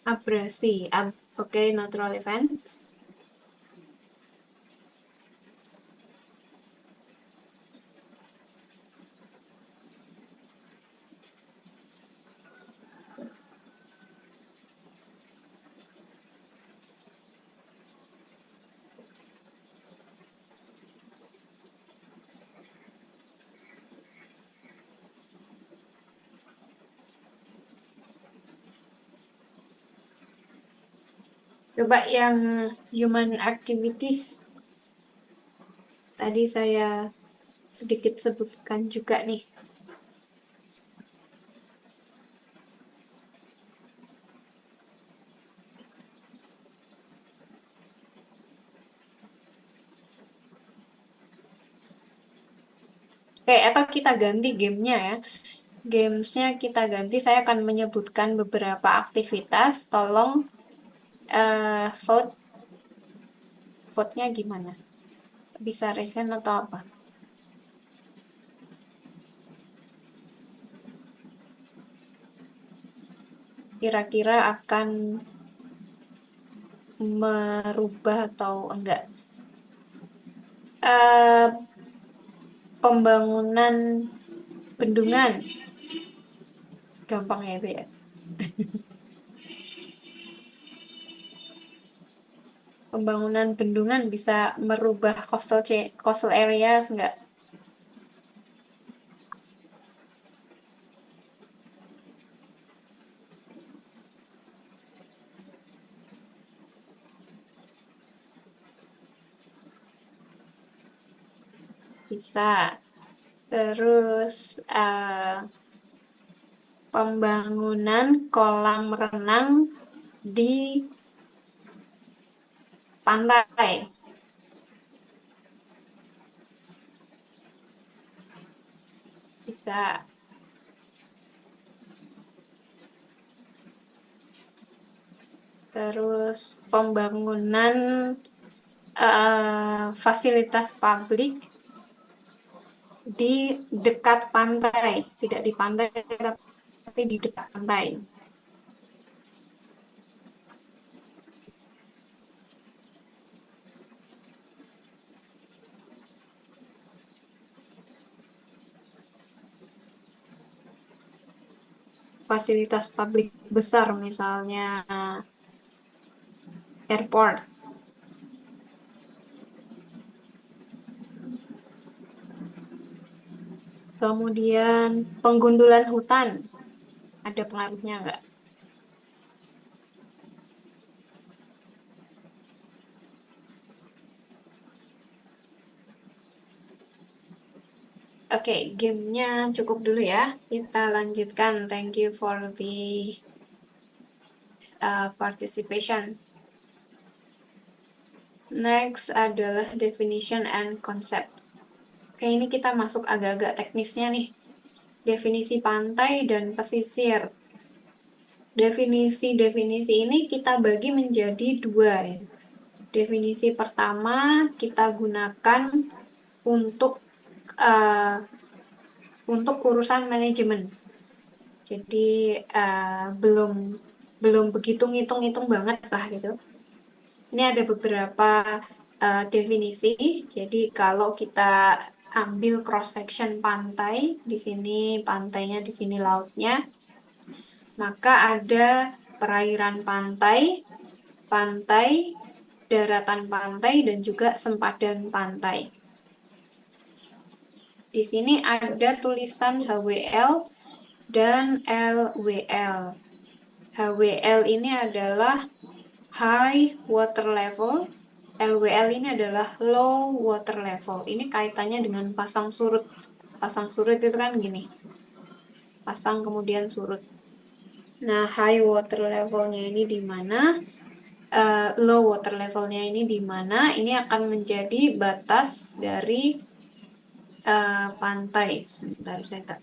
Abrasi. Oke, natural event. Coba yang human activities. Tadi saya sedikit sebutkan juga nih. Oke, atau kita ganti gamenya ya. Gamesnya kita ganti, saya akan menyebutkan beberapa aktivitas. Tolong vote-nya gimana? Bisa resign atau apa? Kira-kira akan merubah atau enggak? Pembangunan bendungan. Gampang ya itu ya. Pembangunan bendungan bisa merubah coastal areas enggak? Bisa. Terus pembangunan kolam renang di pantai. Bisa. Terus pembangunan fasilitas publik di dekat pantai, tidak di pantai tapi di dekat pantai. Fasilitas publik besar misalnya airport. Kemudian penggundulan hutan, ada pengaruhnya nggak? Oke, gamenya cukup dulu ya. Kita lanjutkan. Thank you for the participation. Next adalah definition and concept. Oke, ini kita masuk agak-agak teknisnya nih. Definisi pantai dan pesisir. Definisi-definisi ini kita bagi menjadi dua ya. Definisi pertama kita gunakan untuk uh, urusan manajemen. Jadi belum begitu ngitung-ngitung banget lah gitu. Ini ada beberapa definisi. Jadi kalau kita ambil cross section pantai, di sini pantainya, di sini lautnya, maka ada perairan pantai, pantai, daratan pantai, dan juga sempadan pantai. Di sini ada tulisan HWL dan LWL. HWL ini adalah high water level, LWL ini adalah low water level. Ini kaitannya dengan pasang surut. Pasang surut itu kan gini, pasang kemudian surut. Nah, high water levelnya ini di mana? Low water levelnya ini di mana? Ini akan menjadi batas dari pantai. Sebentar, saya tak.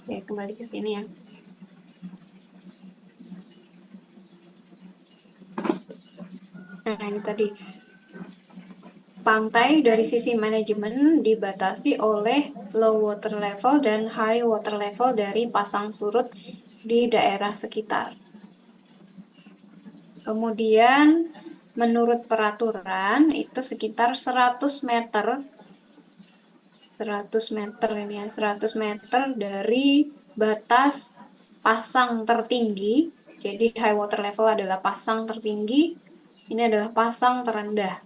Oke, kembali ke sini ya. Nah, ini tadi. Pantai dari sisi manajemen dibatasi oleh low water level dan high water level dari pasang surut di daerah sekitar. Kemudian menurut peraturan itu sekitar 100 meter 100 meter ini ya, 100 meter dari batas pasang tertinggi. Jadi high water level adalah pasang tertinggi, ini adalah pasang terendah.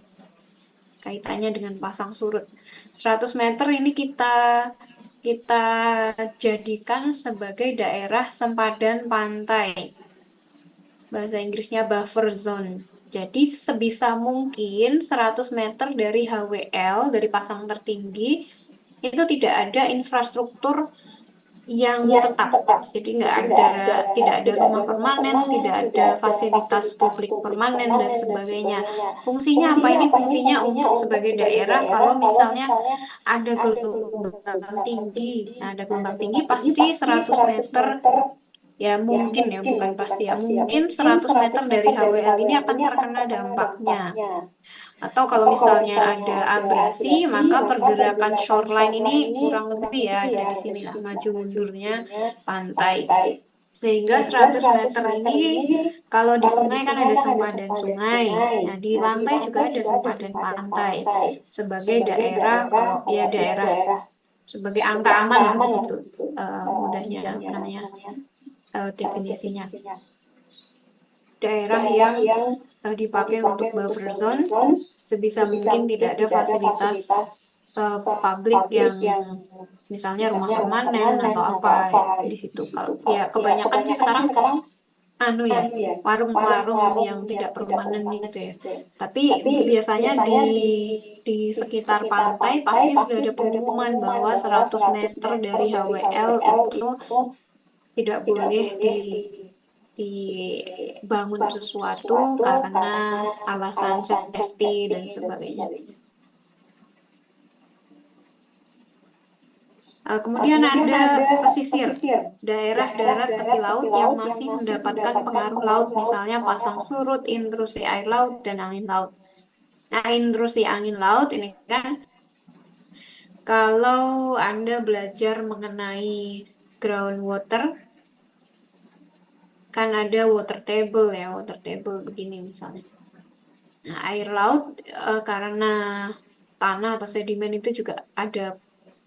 Kaitannya dengan pasang surut. 100 meter ini kita jadikan sebagai daerah sempadan pantai. Bahasa Inggrisnya buffer zone. Jadi sebisa mungkin 100 meter dari HWL, dari pasang tertinggi, itu tidak ada infrastruktur yang tetap. Jadi tidak ada rumah permanen, tidak ada fasilitas publik permanen dan sebagainya. Fungsinya apa ini? Fungsinya untuk sebagai daerah kalau misalnya ada gelombang tinggi. Nah, ada gelombang tinggi pasti 100 meter ya mungkin ya bukan pasti ya mungkin 100 meter dari HWL ini akan terkena dampaknya. Atau kalau misalnya ada abrasi, maka pergerakan shoreline ini kurang lebih ya ada di sini lah maju mundurnya pantai. Sehingga 100 meter ini kalau di sungai kan ada sempadan sungai. Nah, di pantai juga ada sempadan pantai. Sebagai daerah kalau ya daerah sebagai angka aman lah begitu mudahnya apa namanya definisinya. Daerah yang dipakai untuk buffer zone sebisa mungkin tidak ada fasilitas publik yang misalnya rumah permanen atau apa di situ. Kalau ya kebanyakan sih sekarang ya warung-warung yang tidak permanen itu ya. Tapi biasanya di sekitar pantai pasti sudah ada pengumuman bahwa 100 meter dari HWL itu tidak boleh dibangun sesuatu karena alasan safety dan sebagainya. Kemudian ada pesisir, daerah darat tepi laut yang masih mendapatkan pengaruh laut, misalnya pasang surut, intrusi air laut, dan angin laut. Nah, intrusi angin laut ini kan, kalau Anda belajar mengenai groundwater, kan ada water table ya, water table begini misalnya. Nah, air laut karena tanah atau sedimen itu juga ada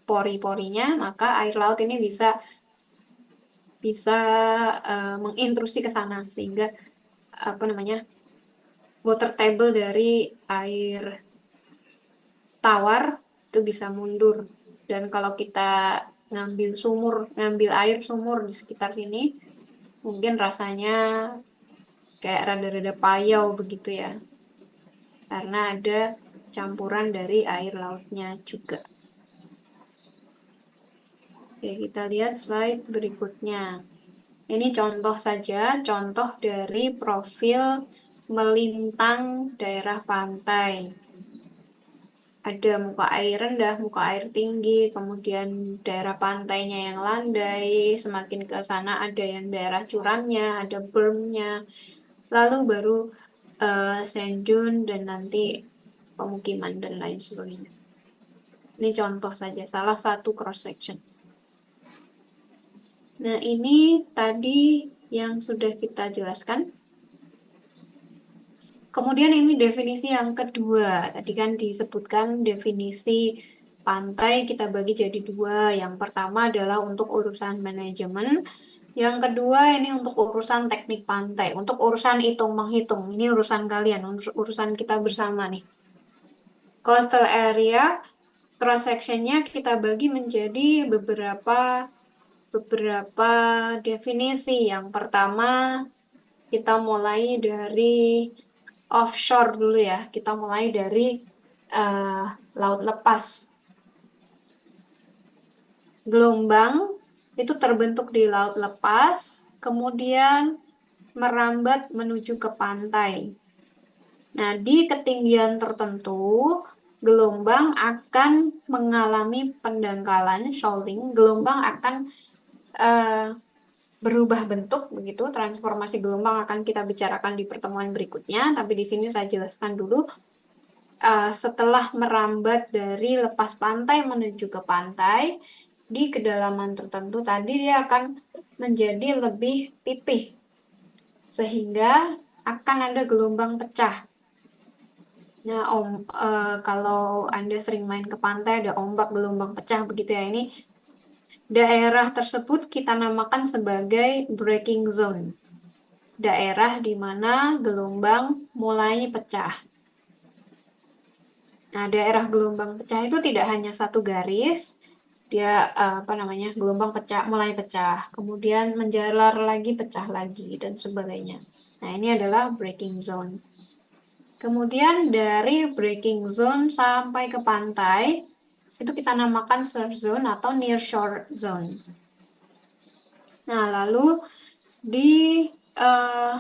pori-porinya, maka air laut ini bisa mengintrusi ke sana sehingga apa namanya water table dari air tawar itu bisa mundur. Dan kalau kita ngambil air sumur di sekitar sini, mungkin rasanya kayak rada-rada payau begitu ya. Karena ada campuran dari air lautnya juga. Oke, kita lihat slide berikutnya. Ini contoh saja, contoh dari profil melintang daerah pantai. Ada muka air rendah, muka air tinggi, kemudian daerah pantainya yang landai, semakin ke sana ada yang daerah curamnya, ada bermnya, lalu baru sand dune dan nanti pemukiman dan lain sebagainya. Ini contoh saja, salah satu cross section. Nah, ini tadi yang sudah kita jelaskan. Kemudian ini definisi yang kedua. Tadi kan disebutkan definisi pantai kita bagi jadi dua. Yang pertama adalah untuk urusan manajemen. Yang kedua ini untuk urusan teknik pantai. Untuk urusan hitung-menghitung. Ini urusan kalian, urusan kita bersama nih. Coastal area, cross sectionnya kita bagi menjadi beberapa definisi. Yang pertama kita mulai dari offshore dulu ya. Kita mulai dari eh, laut lepas. Gelombang itu terbentuk di laut lepas, kemudian merambat menuju ke pantai. Nah, di ketinggian tertentu, gelombang akan mengalami pendangkalan, shoaling. Gelombang akan eh, berubah bentuk, begitu. Transformasi gelombang akan kita bicarakan di pertemuan berikutnya, tapi di sini saya jelaskan dulu. Setelah merambat dari lepas pantai menuju ke pantai, di kedalaman tertentu tadi dia akan menjadi lebih pipih, sehingga akan ada gelombang pecah. Nah, kalau Anda sering main ke pantai, ada ombak gelombang pecah begitu ya. Ini daerah tersebut kita namakan sebagai breaking zone. Daerah di mana gelombang mulai pecah. Nah, daerah gelombang pecah itu tidak hanya satu garis, dia gelombang pecah, mulai pecah, kemudian menjalar lagi, pecah lagi, dan sebagainya. Nah, ini adalah breaking zone. Kemudian dari breaking zone sampai ke pantai, itu kita namakan surf zone atau near shore zone. Nah, lalu di eh,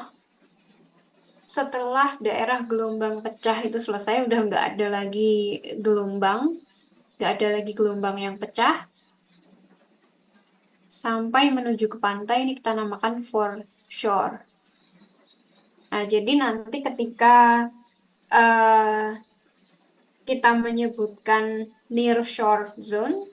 setelah daerah gelombang pecah itu selesai, udah nggak ada lagi gelombang, nggak ada lagi gelombang yang pecah, sampai menuju ke pantai ini kita namakan foreshore. Nah, jadi nanti ketika uh, kita menyebutkan near shore zone,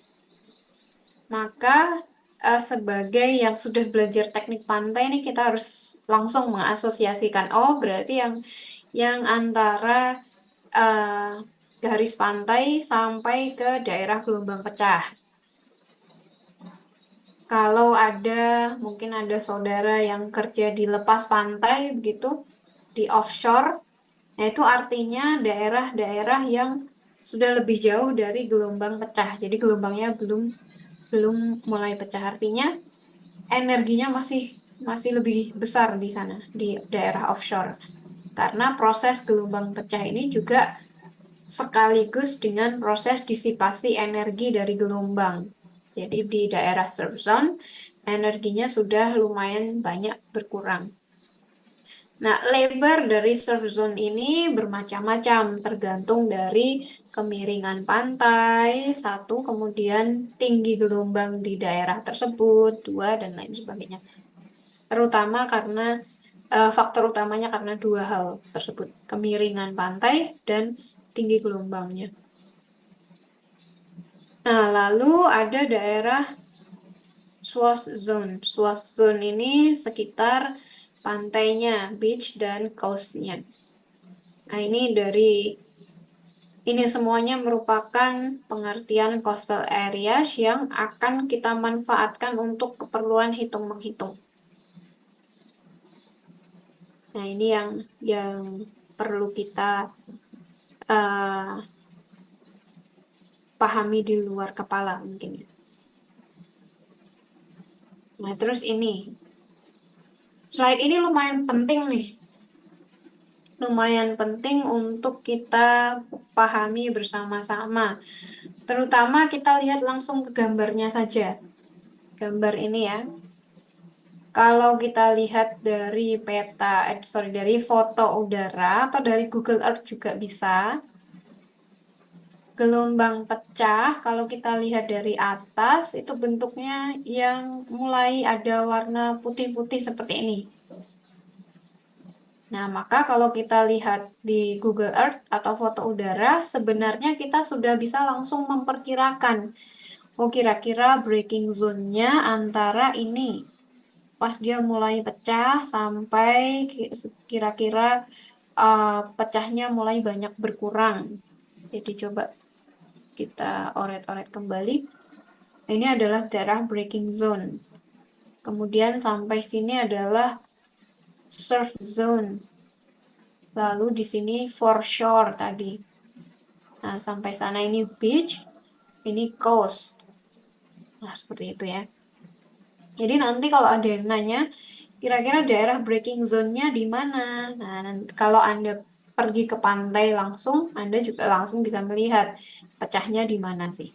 maka sebagai yang sudah belajar teknik pantai ini kita harus langsung mengasosiasikan, oh berarti yang antara garis pantai sampai ke daerah gelombang pecah. Kalau mungkin ada saudara yang kerja di lepas pantai begitu, di offshore, nah itu artinya daerah-daerah yang sudah lebih jauh dari gelombang pecah. Jadi gelombangnya belum belum mulai pecah, artinya energinya masih lebih besar di sana, di daerah offshore. Karena proses gelombang pecah ini juga sekaligus dengan proses disipasi energi dari gelombang. Jadi di daerah surf zone, energinya sudah lumayan banyak berkurang. Nah, lebar dari surf zone ini bermacam-macam, tergantung dari kemiringan pantai, satu, kemudian tinggi gelombang di daerah tersebut, dua, dan lain sebagainya. Terutama karena faktor utamanya karena dua hal tersebut, kemiringan pantai dan tinggi gelombangnya. Nah, lalu ada daerah swash zone. Swash zone ini sekitar pantainya, beach dan coast-nya. Nah, ini semuanya merupakan pengertian coastal areas yang akan kita manfaatkan untuk keperluan hitung-menghitung. Nah, ini yang perlu kita pahami di luar kepala mungkin ya. Nah, terus slide ini lumayan penting nih. Lumayan penting untuk kita pahami bersama-sama. Terutama kita lihat langsung ke gambarnya saja. gambar ini ya. Kalau kita lihat dari dari foto udara atau dari Google Earth juga bisa. Gelombang pecah, kalau kita lihat dari atas, itu bentuknya yang mulai ada warna putih-putih seperti ini. Nah, maka kalau kita lihat di Google Earth atau foto udara, sebenarnya kita sudah bisa langsung memperkirakan, oh kira-kira breaking zone-nya antara ini. Pas dia mulai pecah sampai kira-kira pecahnya mulai banyak berkurang. Jadi coba kita oret-oret kembali. Ini adalah daerah breaking zone. Kemudian sampai sini adalah surf zone. Lalu di sini foreshore tadi. Nah, sampai sana ini beach, ini coast. Nah, seperti itu ya. Jadi nanti kalau ada yang nanya, kira-kira daerah breaking zone-nya di mana? Nah, nanti kalau Anda pergi ke pantai langsung, Anda juga langsung bisa melihat pecahnya di mana sih.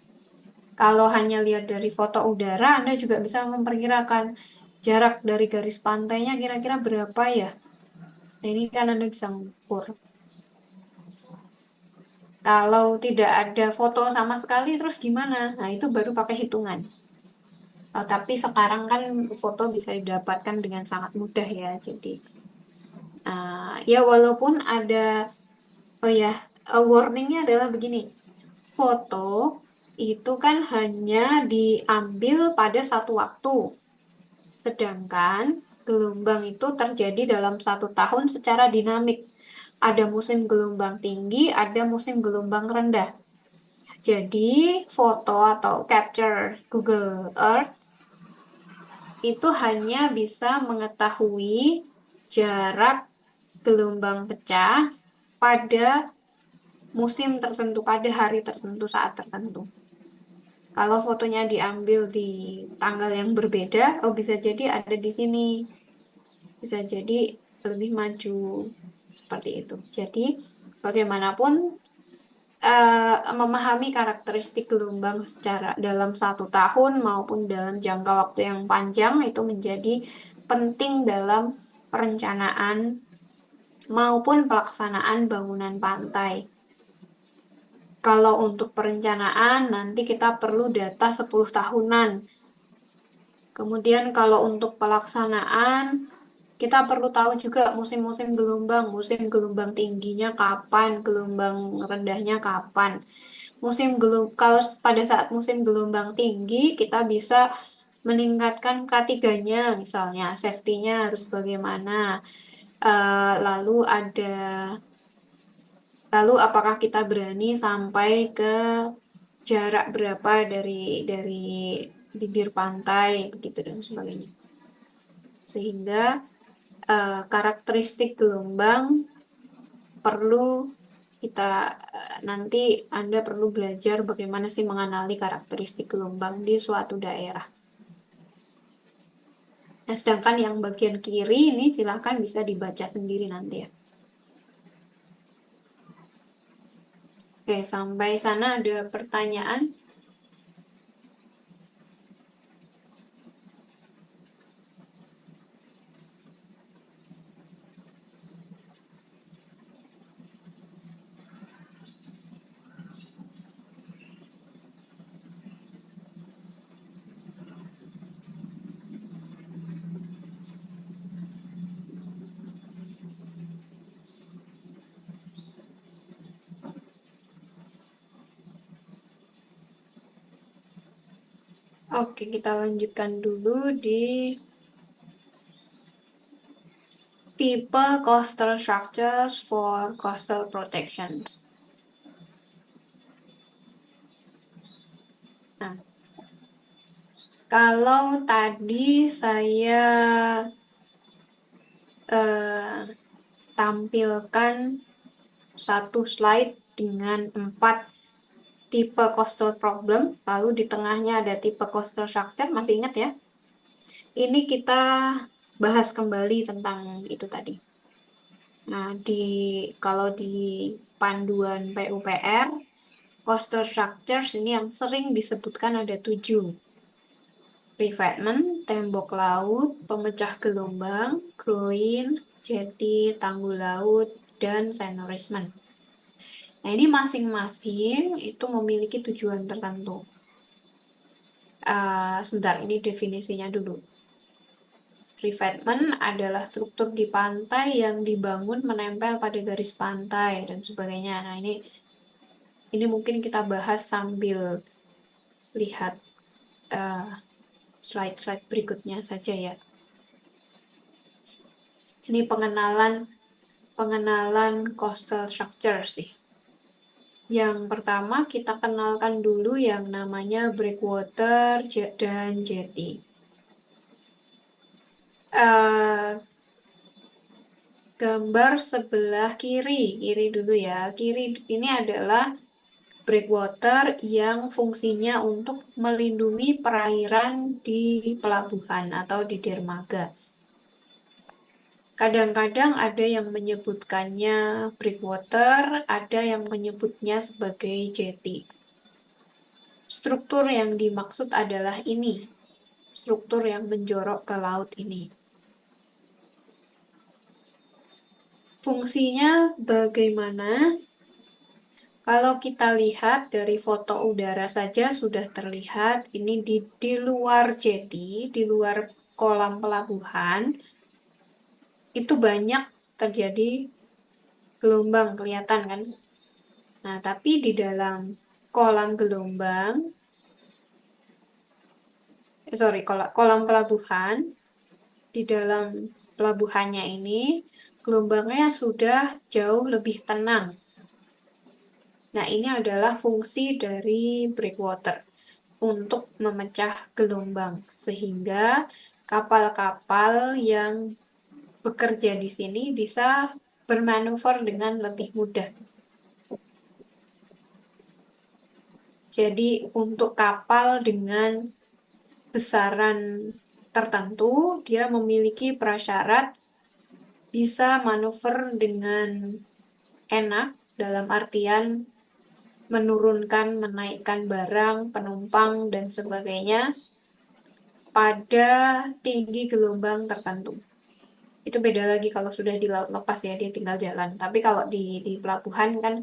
Kalau hanya lihat dari foto udara, Anda juga bisa memperkirakan jarak dari garis pantainya kira-kira berapa ya. Nah, ini kan Anda bisa mengukur. Kalau tidak ada foto sama sekali, terus gimana? Nah, itu baru pakai hitungan. Tapi sekarang kan foto bisa didapatkan dengan sangat mudah ya. Jadi, ya walaupun ada, oh ya, warningnya adalah begini. Foto itu kan hanya diambil pada satu waktu. Sedangkan gelombang itu terjadi dalam satu tahun secara dinamik. Ada musim gelombang tinggi, ada musim gelombang rendah. Jadi, foto atau capture Google Earth itu hanya bisa mengetahui jarak gelombang pecah pada musim tertentu, pada hari tertentu, saat tertentu. Kalau fotonya diambil di tanggal yang berbeda, oh bisa jadi ada di sini. Bisa jadi lebih maju seperti itu. Jadi bagaimanapun memahami karakteristik gelombang secara dalam satu tahun maupun dalam jangka waktu yang panjang itu menjadi penting dalam perencanaan maupun pelaksanaan bangunan pantai. Kalau untuk perencanaan nanti kita perlu data 10 tahunan. Kemudian kalau untuk pelaksanaan kita perlu tahu juga musim gelombang tingginya kapan, gelombang rendahnya kapan. Kalau pada saat musim gelombang tinggi, kita bisa meningkatkan K3-nya, misalnya safety-nya harus bagaimana. Lalu apakah kita berani sampai ke jarak berapa dari bibir pantai, begitu dan sebagainya. Sehingga karakteristik gelombang perlu nanti Anda perlu belajar bagaimana sih mengenali karakteristik gelombang di suatu daerah. Nah, sedangkan yang bagian kiri ini silahkan bisa dibaca sendiri nanti ya. Oke, sampai sana ada pertanyaan? Oke, kita lanjutkan dulu di tipe coastal structures for coastal protections. Nah, kalau tadi saya tampilkan satu slide dengan 4 tipe coastal problem, lalu di tengahnya ada tipe coastal structure, masih ingat ya? Ini kita bahas kembali tentang itu tadi. Nah, kalau di panduan PUPR, coastal structures ini yang sering disebutkan ada 7. revetment, tembok laut, pemecah gelombang, groin, jetty, tanggul laut, dan sand nourishment. Nah, ini masing-masing itu memiliki tujuan tertentu. Sebentar, ini definisinya dulu. Revetment adalah struktur di pantai yang dibangun menempel pada garis pantai dan sebagainya. Nah, ini mungkin kita bahas sambil lihat slide-slide berikutnya saja ya. Ini pengenalan coastal structure sih. Yang pertama kita kenalkan dulu yang namanya breakwater dan jetty. Gambar sebelah kiri dulu ya. Kiri ini adalah breakwater yang fungsinya untuk melindungi perairan di pelabuhan atau di dermaga. Kadang-kadang ada yang menyebutkannya breakwater, ada yang menyebutnya sebagai jetty. Struktur yang dimaksud adalah ini, struktur yang menjorok ke laut ini. Fungsinya bagaimana? Kalau kita lihat dari foto udara saja sudah terlihat ini di luar jetty, di luar kolam pelabuhan, itu banyak terjadi gelombang, kelihatan kan? Nah, tapi di dalam kolam gelombang, kolam pelabuhan, di dalam pelabuhannya ini, gelombangnya sudah jauh lebih tenang. Nah, ini adalah fungsi dari breakwater untuk memecah gelombang, sehingga kapal-kapal yang bekerja di sini bisa bermanuver dengan lebih mudah. Jadi, untuk kapal dengan besaran tertentu, dia memiliki prasyarat bisa manuver dengan enak, dalam artian menurunkan, menaikkan barang, penumpang, dan sebagainya pada tinggi gelombang tertentu. Itu beda lagi kalau sudah di laut lepas ya, dia tinggal jalan. Tapi kalau di pelabuhan kan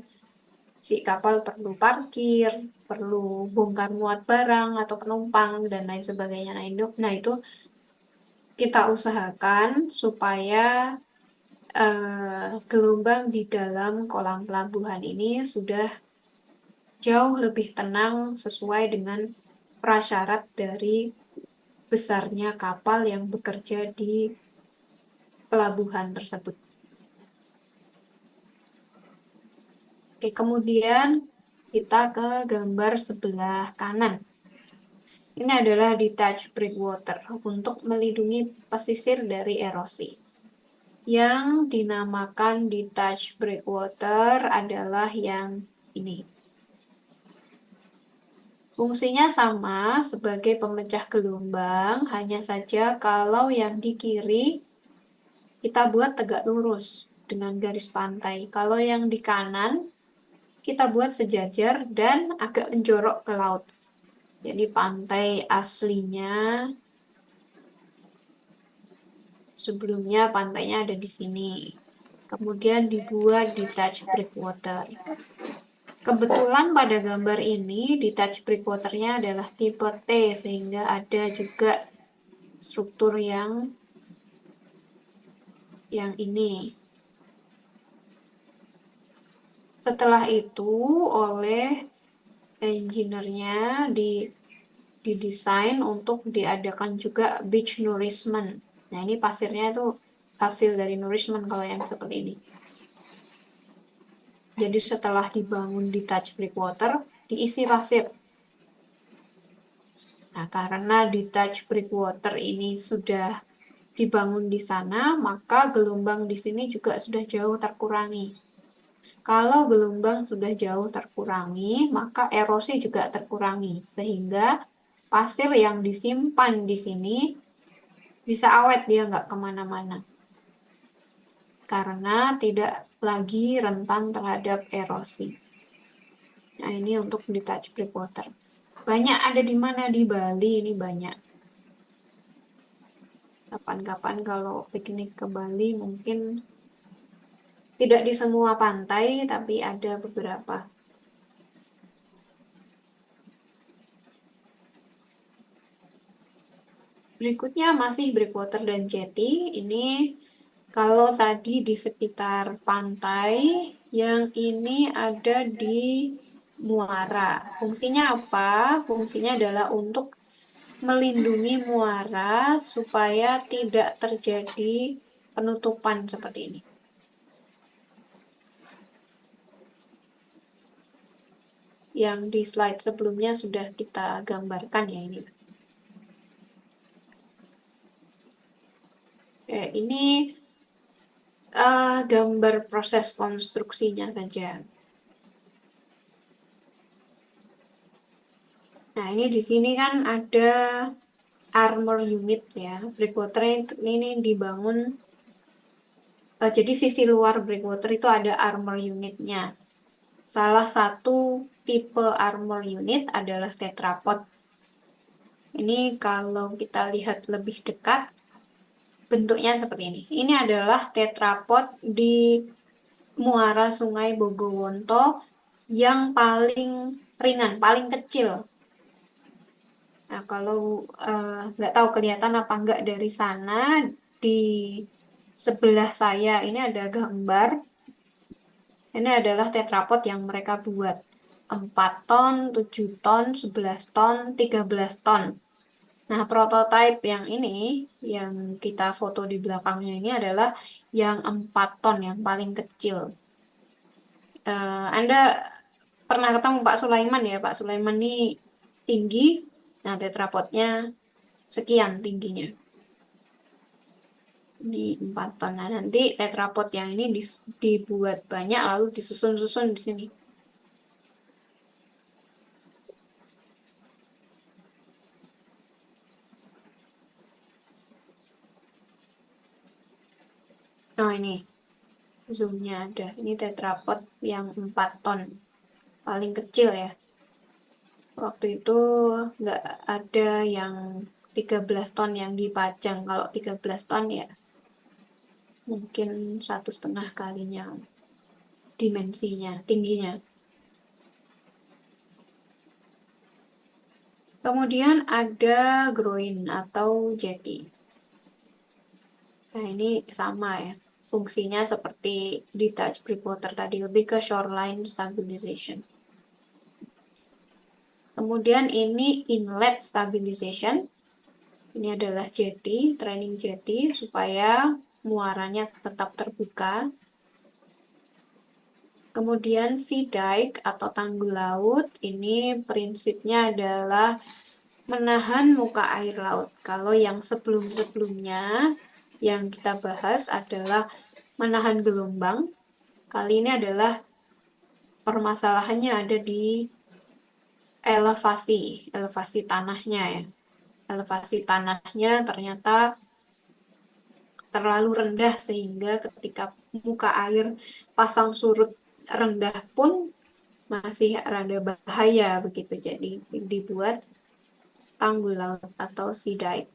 si kapal perlu parkir, perlu bongkar muat barang atau penumpang, dan lain sebagainya. Nah itu kita usahakan supaya gelombang di dalam kolam pelabuhan ini sudah jauh lebih tenang sesuai dengan prasyarat dari besarnya kapal yang bekerja di pelabuhan tersebut. Oke, kemudian kita ke gambar sebelah kanan. Ini adalah detached breakwater untuk melindungi pesisir dari erosi. Yang dinamakan detached breakwater adalah yang ini. Fungsinya sama sebagai pemecah gelombang, hanya saja kalau yang di kiri kita buat tegak lurus dengan garis pantai. Kalau yang di kanan kita buat sejajar dan agak menjorok ke laut. Jadi pantai aslinya sebelumnya pantainya ada di sini. Kemudian dibuat detached breakwater. Kebetulan pada gambar ini detached breakwater-nya adalah tipe T sehingga ada juga struktur yang ini. Setelah itu oleh engineer-nya didesain untuk diadakan juga beach nourishment. Nah, ini pasirnya itu hasil dari nourishment kalau yang seperti ini. Jadi setelah dibangun detached breakwater, diisi pasir. Nah, karena detached breakwater ini sudah dibangun di sana, maka gelombang di sini juga sudah jauh terkurangi. Kalau gelombang sudah jauh terkurangi, maka erosi juga terkurangi, sehingga pasir yang disimpan di sini bisa awet, dia nggak kemana-mana. Karena tidak lagi rentan terhadap erosi. Nah, ini untuk detached breakwater. Banyak ada di mana? Di Bali ini banyak. Kapan-kapan kalau piknik ke Bali mungkin tidak di semua pantai, tapi ada beberapa. Berikutnya masih breakwater dan jetty. Ini kalau tadi di sekitar pantai, yang ini ada di muara. Fungsinya apa? Fungsinya adalah untuk melindungi muara supaya tidak terjadi penutupan seperti ini. Yang di slide sebelumnya sudah kita gambarkan ya ini. Ini gambar proses konstruksinya saja. Nah, ini di sini kan ada armor unit ya. Breakwater ini dibangun, jadi sisi luar breakwater itu ada armor unitnya. Salah satu tipe armor unit adalah tetrapod. Ini kalau kita lihat lebih dekat, bentuknya seperti ini. Ini adalah tetrapod di muara Sungai Bogowonto yang paling ringan, paling kecil. Nah, kalau nggak tahu kelihatan apa nggak dari sana, di sebelah saya ini ada gambar. Ini adalah tetrapod yang mereka buat. 4 ton, 7 ton, 11 ton, 13 ton. Nah, prototipe yang ini, yang kita foto di belakangnya ini adalah yang 4 ton, yang paling kecil. Anda pernah ketemu Pak Sulaiman ya? Pak Sulaiman ini tinggi, nah tetrapodnya sekian tingginya. Ini 4 ton. Nah, nanti tetrapod yang ini dibuat banyak lalu disusun-susun di sini. Nah, ini zoomnya ada. Ini tetrapod yang 4 ton. Paling kecil ya. Waktu itu nggak ada yang 13 ton yang dipajang. Kalau 13 ton ya mungkin 1,5 kalinya dimensinya, tingginya. Kemudian ada groin atau jetty. Nah, ini sama ya. Fungsinya seperti di Dutch breakwater tadi, lebih ke shoreline stabilization. Kemudian ini inlet stabilization. Ini adalah jetty, training jetty, supaya muaranya tetap terbuka. Kemudian sea dike atau tanggul laut, ini prinsipnya adalah menahan muka air laut. Kalau yang sebelum-sebelumnya yang kita bahas adalah menahan gelombang, kali ini adalah permasalahannya ada di elevasi tanahnya ya. Elevasi tanahnya ternyata terlalu rendah sehingga ketika muka air pasang surut rendah pun masih rada bahaya begitu. Jadi dibuat tanggul laut atau sea dike.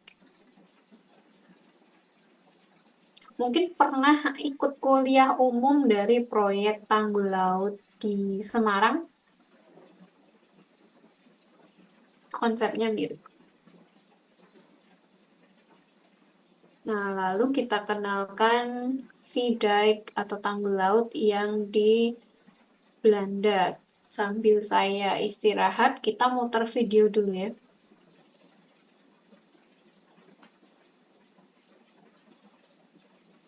Mungkin pernah ikut kuliah umum dari proyek tanggul laut di Semarang. Konsepnya mirip. Nah, lalu kita kenalkan sea dike atau tanggul laut yang di Belanda. Sambil saya istirahat, kita muter video dulu ya.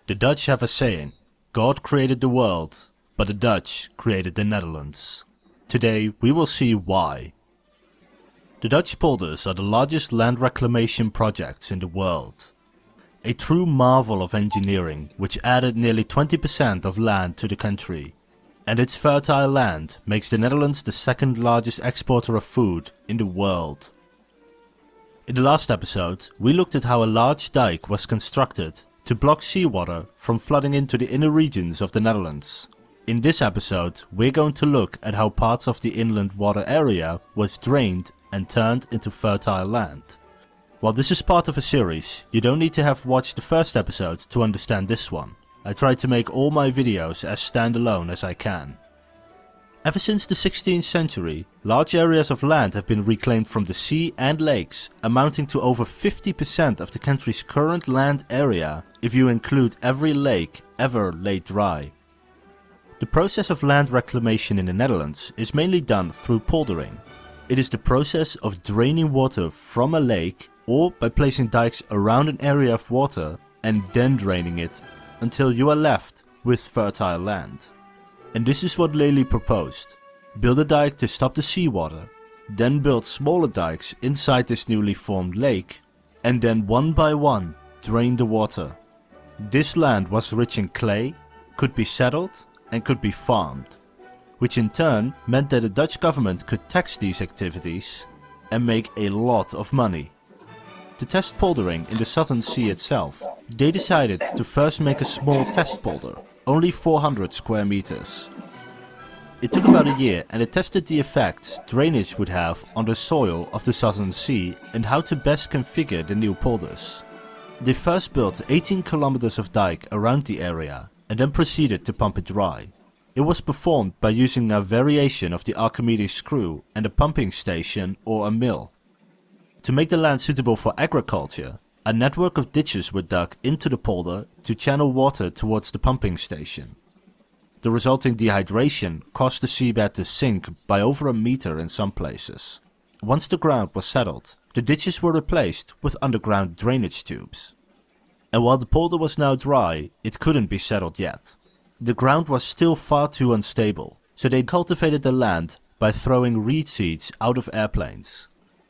The Dutch have a saying, God created the world, but the Dutch created the Netherlands. Today we will see why. The Dutch polders are the largest land reclamation projects in the world. A true marvel of engineering which added nearly 20% of land to the country. And its fertile land makes the Netherlands the second largest exporter of food in the world. In the last episode, we looked at how a large dike was constructed to block seawater from flooding into the inner regions of the Netherlands. In this episode, we're going to look at how parts of the inland water area was drained and turned into fertile land. While this is part of a series, you don't need to have watched the first episode to understand this one. I try to make all my videos as standalone as I can. Ever since the 16th century, large areas of land have been reclaimed from the sea and lakes, amounting to over 50% of the country's current land area, if you include every lake ever laid dry. The process of land reclamation in the Netherlands is mainly done through poldering. It is the process of draining water from a lake or by placing dikes around an area of water and then draining it until you are left with fertile land. And this is what Lely proposed. Build a dike to stop the seawater, then build smaller dikes inside this newly formed lake, and then one by one drain the water. This land was rich in clay, could be settled and could be farmed, which in turn meant that the Dutch government could tax these activities and make a lot of money. To test poldering in the Southern Sea itself, they decided to first make a small test polder, only 400 square meters. It took about a year and it tested the effects drainage would have on the soil of the Southern Sea and how to best configure the new polders. They first built 18 kilometers of dike around the area and then proceeded to pump it dry. It was performed by using a variation of the Archimedes screw and a pumping station or a mill. To make the land suitable for agriculture, a network of ditches were dug into the polder to channel water towards the pumping station. The resulting dehydration caused the seabed to sink by over a meter in some places. Once the ground was settled, the ditches were replaced with underground drainage tubes. And while the polder was now dry, it couldn't be settled yet. The ground was still far too unstable, so they cultivated the land by throwing reed seeds out of airplanes.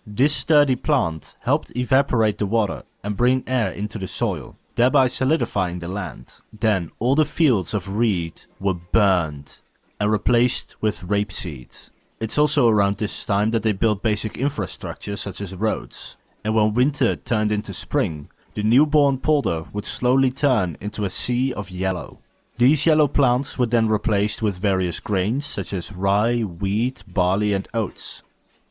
This sturdy plant helped evaporate the water and bring air into the soil, thereby solidifying the land. Then all the fields of reed were burned and replaced with rapeseed. It's also around this time that they built basic infrastructure such as roads. And when winter turned into spring, the newborn polder would slowly turn into a sea of yellow. These yellow plants were then replaced with various grains such as rye, wheat, barley and oats.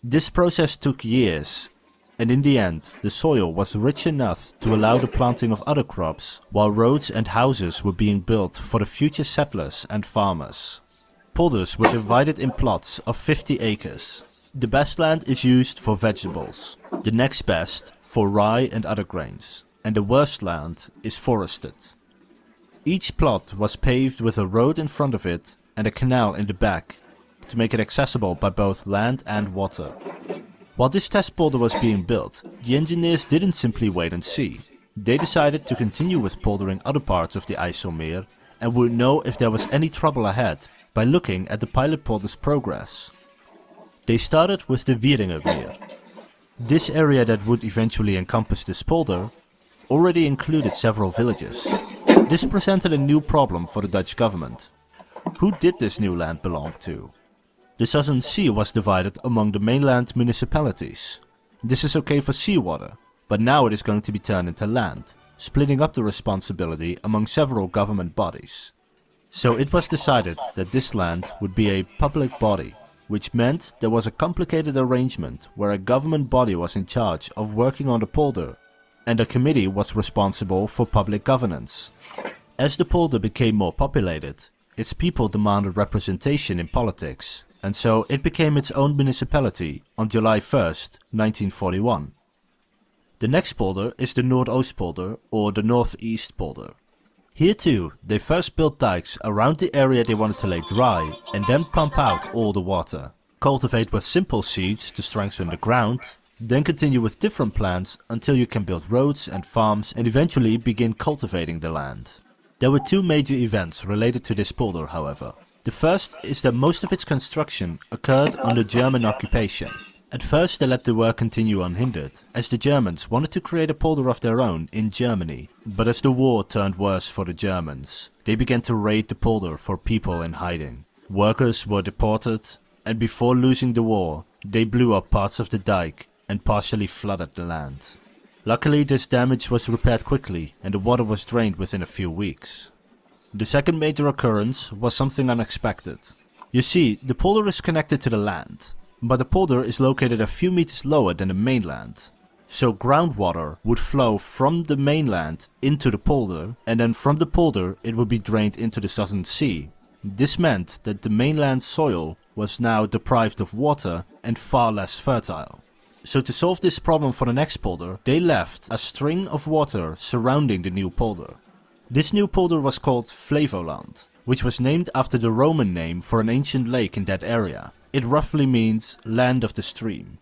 This process took years, and in the end the soil was rich enough to allow the planting of other crops, while roads and houses were being built for the future settlers and farmers. Polders were divided in plots of 50 acres. The best land is used for vegetables, the next best for rye and other grains, and the worst land is forested. Each plot was paved with a road in front of it and a canal in the back, to make it accessible by both land and water. While this test polder was being built, the engineers didn't simply wait and see. They decided to continue with poldering other parts of the IJsselmeer and would know if there was any trouble ahead by looking at the pilot polder's progress. They started with the Wieringermeer. This area that would eventually encompass this polder already included several villages. This presented a new problem for the Dutch government. Who did this new land belong to? The Southern Sea was divided among the mainland municipalities. This is okay for seawater, but now it is going to be turned into land, splitting up the responsibility among several government bodies. So it was decided that this land would be a public body, which meant there was a complicated arrangement where a government body was in charge of working on the polder, and a committee was responsible for public governance. As the polder became more populated, its people demanded representation in politics, and so it became its own municipality on July 1st, 1941. The next polder is the Noordoostpolder or the Northeast Polder. Here too, they first built dikes around the area they wanted to lay dry and then pump out all the water. Cultivate with simple seeds to strengthen the ground, then continue with different plants until you can build roads and farms and eventually begin cultivating the land. There were two major events related to this polder, however. The first is that most of its construction occurred under German occupation. At first they let the work continue unhindered, as the Germans wanted to create a polder of their own in Germany. But as the war turned worse for the Germans, they began to raid the polder for people in hiding. Workers were deported, and before losing the war, they blew up parts of the dike and partially flooded the land. Luckily this damage was repaired quickly and the water was drained within a few weeks. The second major occurrence was something unexpected. You see, the polder is connected to the land, but the polder is located a few meters lower than the mainland. So groundwater would flow from the mainland into the polder, and then from the polder it would be drained into the Southern Sea. This meant that the mainland soil was now deprived of water and far less fertile. So to solve this problem for the next polder, they left a string of water surrounding the new polder. This new polder was called Flevoland, which was named after the Roman name for an ancient lake in that area. It roughly means land of the stream.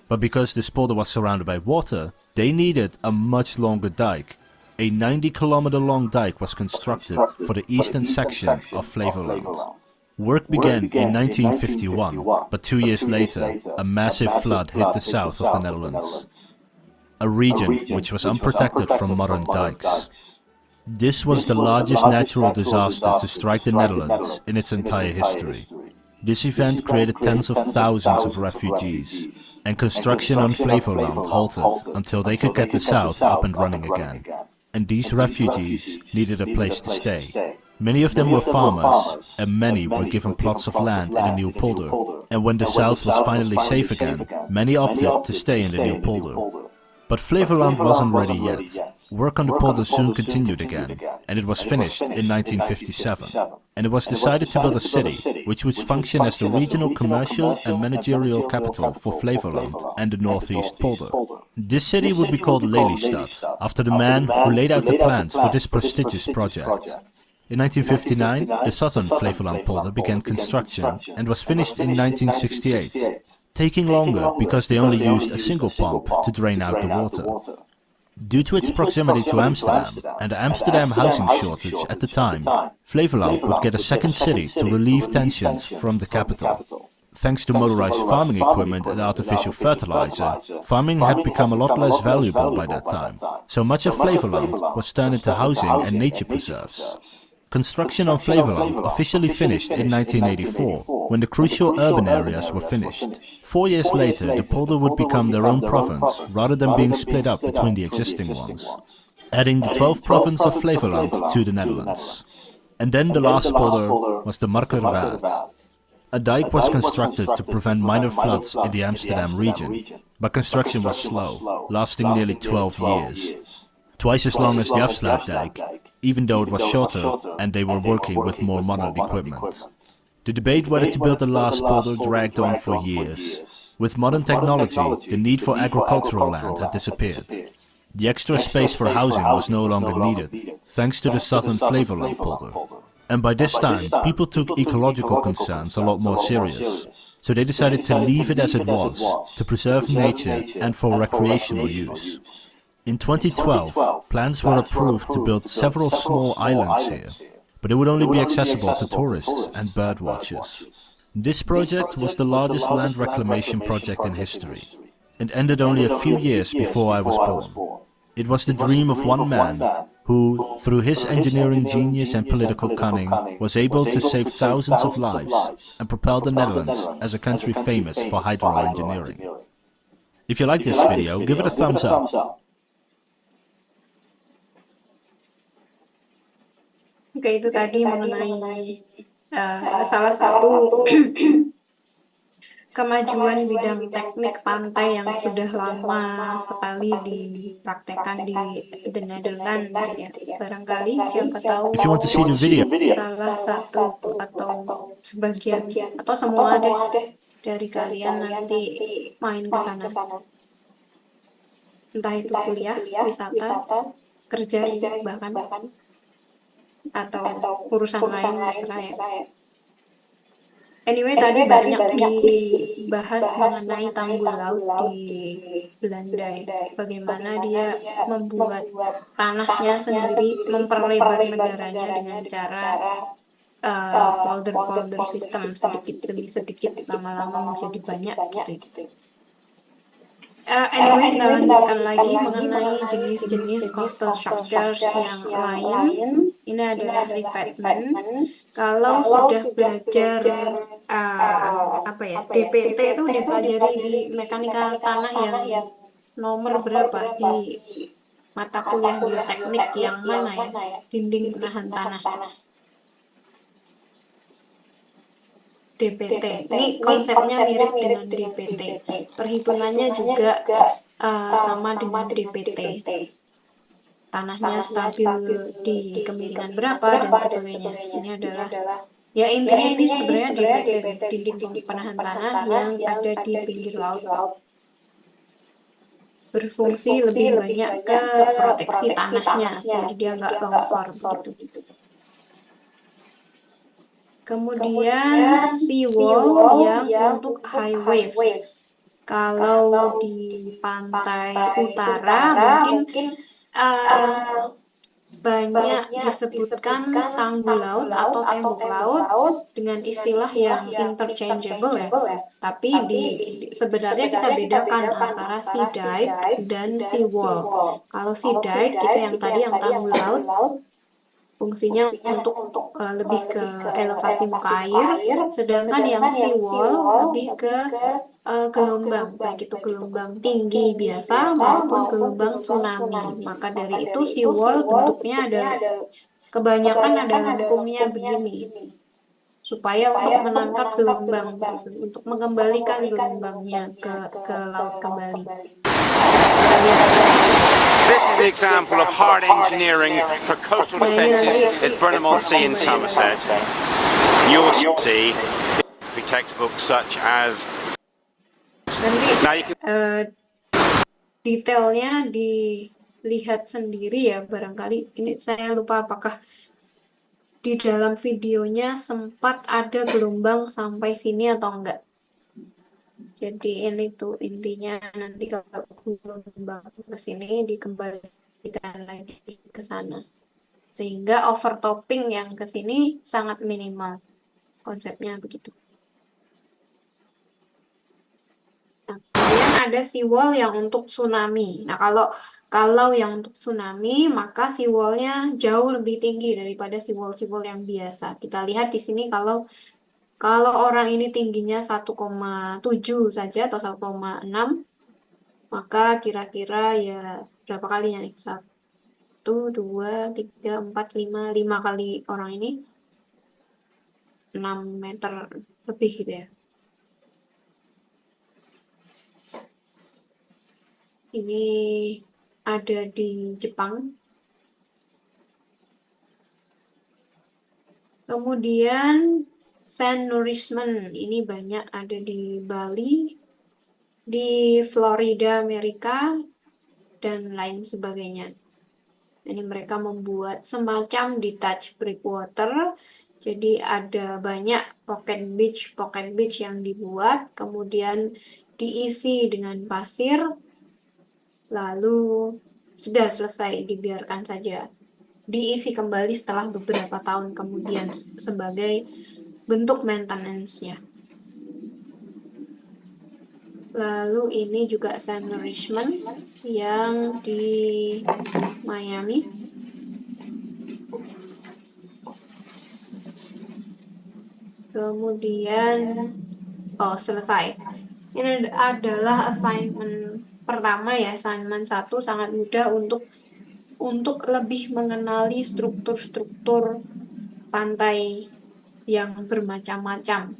But because this polder was surrounded by water, they needed a much longer dike. A 90-kilometer long dike was constructed for the eastern section of Flevoland. Work began in 1951, but 2 years later, a massive flood hit the south of the Netherlands, a region which was unprotected from modern dikes. This was the largest natural disaster to strike the Netherlands in its entire history. This event created tens of thousands of refugees, and construction on Flevoland halted until they could get the south up and running again. And these refugees needed a place to stay. Many of them were farmers, and many were given plots of land in the new polder. And when the south was finally safe again, many opted to stay in the new polder. But Flevoland wasn't ready yet. Work on the polder soon continued again, and it was finished in 1957. And it was decided to build a city, which would function as the regional commercial and managerial capital for Flevoland and the northeast polder. This city would be called Lelystad, after the man who laid out the plans for this prestigious project. In 1959, the southern Flevoland polder began construction and was finished in 1968, taking longer because they only used a single pump to drain out the water. Due to its proximity to Amsterdam and the Amsterdam housing shortage at the time, Flevoland would get a second city to relieve tensions from the capital. Thanks to motorized farming equipment and artificial fertilizer, farming had become a lot less valuable by that time, so much of Flevoland was turned into housing and nature preserves. Construction on Flevoland officially finished in 1984, when the crucial urban areas were finished. 4 years later, the polder would become their own province, rather than being split up between the existing ones, adding the 12th province of Flevoland to the Netherlands. And then the last polder was the Markerwaard. A dike was constructed to prevent minor floods in the Amsterdam region, but construction was slow, lasting nearly 12 years. Twice as long as the Afsluitdijk, even though it was shorter and they were working with more modern equipment. The debate whether to build the last polder dragged on for years. With modern technology, the need for agricultural land had disappeared. The extra space for housing was no longer needed, thanks to the southern Flevoland polder. And by this time, people took ecological concerns a lot more serious, so they decided to leave it as it was, to preserve nature and for recreational use. In 2012, plans were approved to build several small islands here, but it would only be accessible to tourists and birdwatchers. This project was the largest land reclamation project in history, and ended only a few years before I was born. It was the dream of one man, who, through his engineering genius and political cunning, was able to save thousands of lives and propel the Netherlands as a country famous for hydroengineering. If you like this video, give it a thumbs up. Oke, itu tadi mengenai salah satu kemajuan bidang teknik pantai yang sudah lama sekali dipraktekkan di The Netherlands ya. Barangkali siapa tahu If you want to see the video, salah satu atau sebagian atau semua deh dari kalian nanti main ke sana. Entah itu kuliah, wisata, kerja bahkan atau urusan lain terserah ya. Anyway, tadi banyak dibahas mengenai tanggul laut di Belanda ya. Bagaimana dia membuat tanahnya sendiri, memperlebar negaranya dengan cara polder-polder system, sedikit demi sedikit, lama-lama menjadi banyak gitu. Anyway, kita lanjutkan lagi mengenai jenis-jenis coastal structures yang lain. Ini adalah revetment. Kalau sudah belajar DPT itu dipelajari di mekanika tanah yang nomor berapa di mata kuliah geoteknik yang mana ya? Dinding penahan tanah. DPT. Ini konsepnya mirip dengan DPT. Perhitungannya juga sama dengan DPT. Tanahnya stabil di kemiringan berapa dan sebagainya. Ini adalah, ya intinya ini sebenarnya DPT sih, dinding penahan tanah yang ada di pinggir laut. Berfungsi lebih banyak ke proteksi tanahnya, biar dia nggak longsor begitu. Kemudian seawall yang untuk high wave. Kalau di pantai utara mungkin banyak disebutkan tanggul laut atau tembok laut dengan istilah yang interchangeable ya. Tapi sebenarnya kita bedakan antara sea dike dan sea wall. Kalau sea dike itu yang tadi yang tanggul laut, fungsinya untuk lebih ke elevasi muka air, sedangkan yang sea wall lebih ke gelombang, baik itu gelombang tinggi biasa maupun gelombang tsunami. Maka dari itu sea wall bentuknya kebanyakan ada lengkungnya begini, supaya untuk menangkap gelombang, untuk mengembalikan gelombangnya ke laut kembali. Kita lihat aja. This is an example of hard engineering for coastal defences at Burnham-on-Sea in Somerset. You'll see textbooks such as. Nanti detailnya dilihat sendiri ya, barangkali ini saya lupa apakah di dalam videonya sempat ada gelombang sampai sini atau enggak. Jadi ini tuh intinya, nanti kalau gelombang ke sini dikembalikan lagi ke sana, sehingga overtopping yang ke sini sangat minimal. Konsepnya begitu. Nah, kemudian ada seawall yang untuk tsunami. Nah, kalau yang untuk tsunami, maka seawall-nya jauh lebih tinggi daripada seawall yang biasa. Kita lihat di sini kalau orang ini tingginya 1,7 saja atau 1,6, maka kira-kira ya berapa kalinya nih? 1, 2, 3, 4, 5 kali orang ini, 6 meter lebih gitu ya. Ini ada di Jepang. Kemudian sand nourishment, ini banyak ada di Bali, di Florida, Amerika, dan lain sebagainya. Ini mereka membuat semacam detached breakwater, jadi ada banyak pocket beach yang dibuat, kemudian diisi dengan pasir, lalu sudah selesai, dibiarkan saja. Diisi kembali setelah beberapa tahun kemudian sebagai bentuk maintenance-nya. Lalu ini juga sand nourishment yang di Miami. Kemudian, selesai. Ini adalah assignment pertama ya, assignment 1, sangat mudah untuk lebih mengenali struktur-struktur pantai yang bermacam-macam.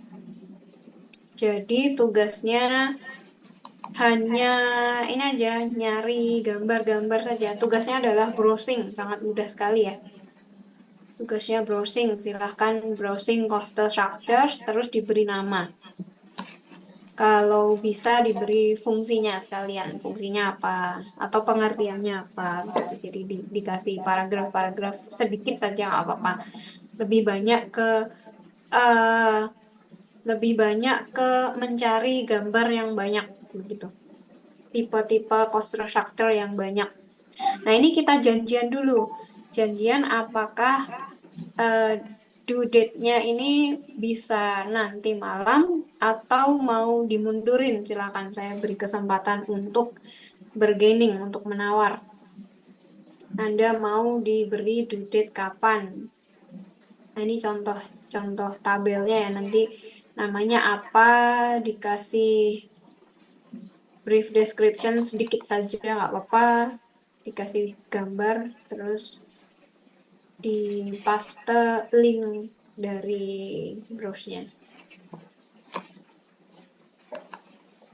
Jadi tugasnya hanya ini aja, nyari gambar-gambar saja. Tugasnya adalah browsing, sangat mudah sekali ya. Tugasnya browsing, silahkan browsing coastal structures, terus diberi nama. Kalau bisa diberi fungsinya sekalian, fungsinya apa, atau pengertiannya apa, gitu. Jadi dikasih paragraf-paragraf sedikit saja, nggak apa-apa. Lebih banyak ke mencari gambar yang banyak, begitu. Tipe-tipe coastal structure yang banyak. Nah, ini kita janjian dulu. Janjian apakah due date-nya ini bisa nanti malam atau mau dimundurin. Silakan, saya beri kesempatan untuk bargaining, untuk menawar. Anda mau diberi due date kapan? Nah, ini contoh tabelnya ya, nanti namanya apa, dikasih brief description sedikit saja, nggak apa-apa, dikasih gambar, terus di paste link dari browse-nya.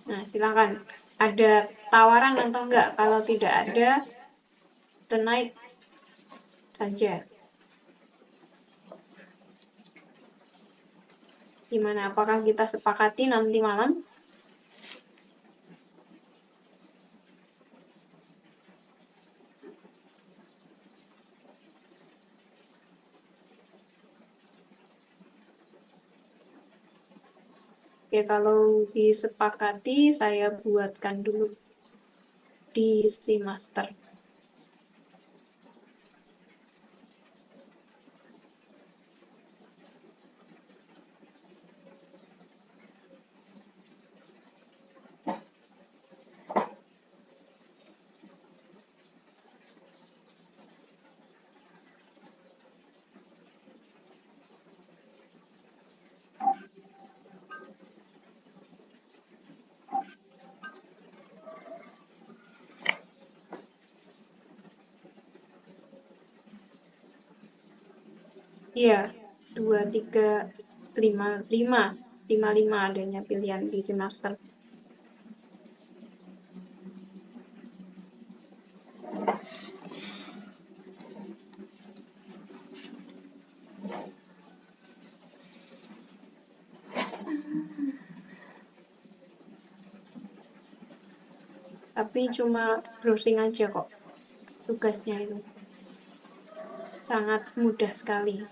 Nah, silakan. ada tawaran atau enggak? Kalau tidak ada, tonight saja. Gimana? Apakah kita sepakati nanti malam? Oke, kalau disepakati, saya buatkan dulu di si master. Iya, 2, 3, 5, 5, 5, 5 adanya pilihan di si master. Tapi cuma browsing aja kok tugasnya itu. Sangat mudah sekali.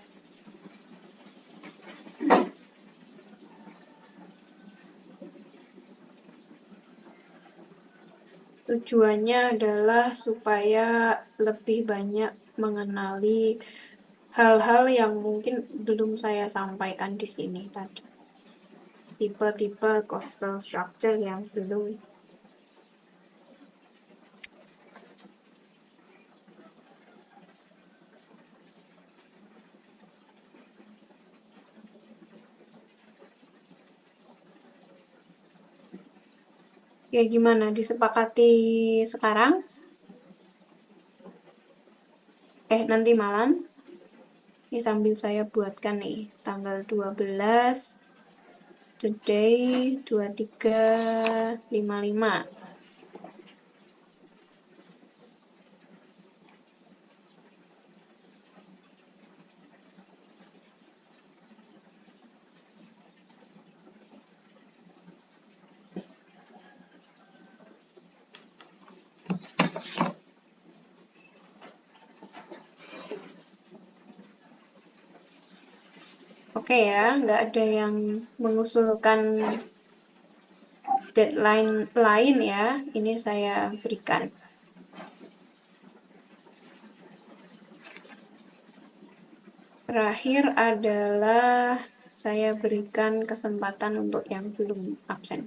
Tujuannya adalah supaya lebih banyak mengenali hal-hal yang mungkin belum saya sampaikan di sini tadi. Tipe-tipe coastal structure yang belum. Ya gimana, disepakati sekarang? Nanti malam? Ini sambil saya buatkan nih, tanggal 12, today, 23.55. Oke ya, nggak ada yang mengusulkan deadline lain ya. Ini saya berikan. Terakhir adalah saya berikan kesempatan untuk yang belum absen.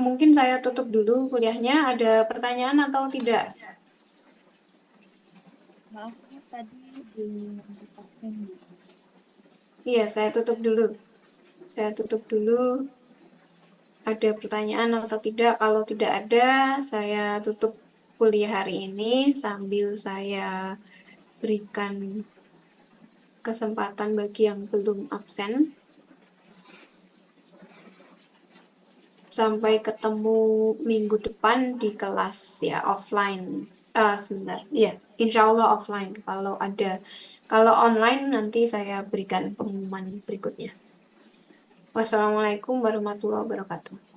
Mungkin saya tutup dulu kuliahnya. Ada pertanyaan atau tidak? Maaf Bu, tadi belum untuk absen Bu. Iya, saya tutup dulu. Saya tutup dulu. Ada pertanyaan atau tidak? Kalau tidak ada, saya tutup kuliah hari ini sambil saya berikan kesempatan bagi yang belum absen. Sampai ketemu minggu depan di kelas ya offline. Sebentar, ya, insya Allah offline. Kalau online nanti saya berikan pengumuman berikutnya. Wassalamualaikum warahmatullahi wabarakatuh.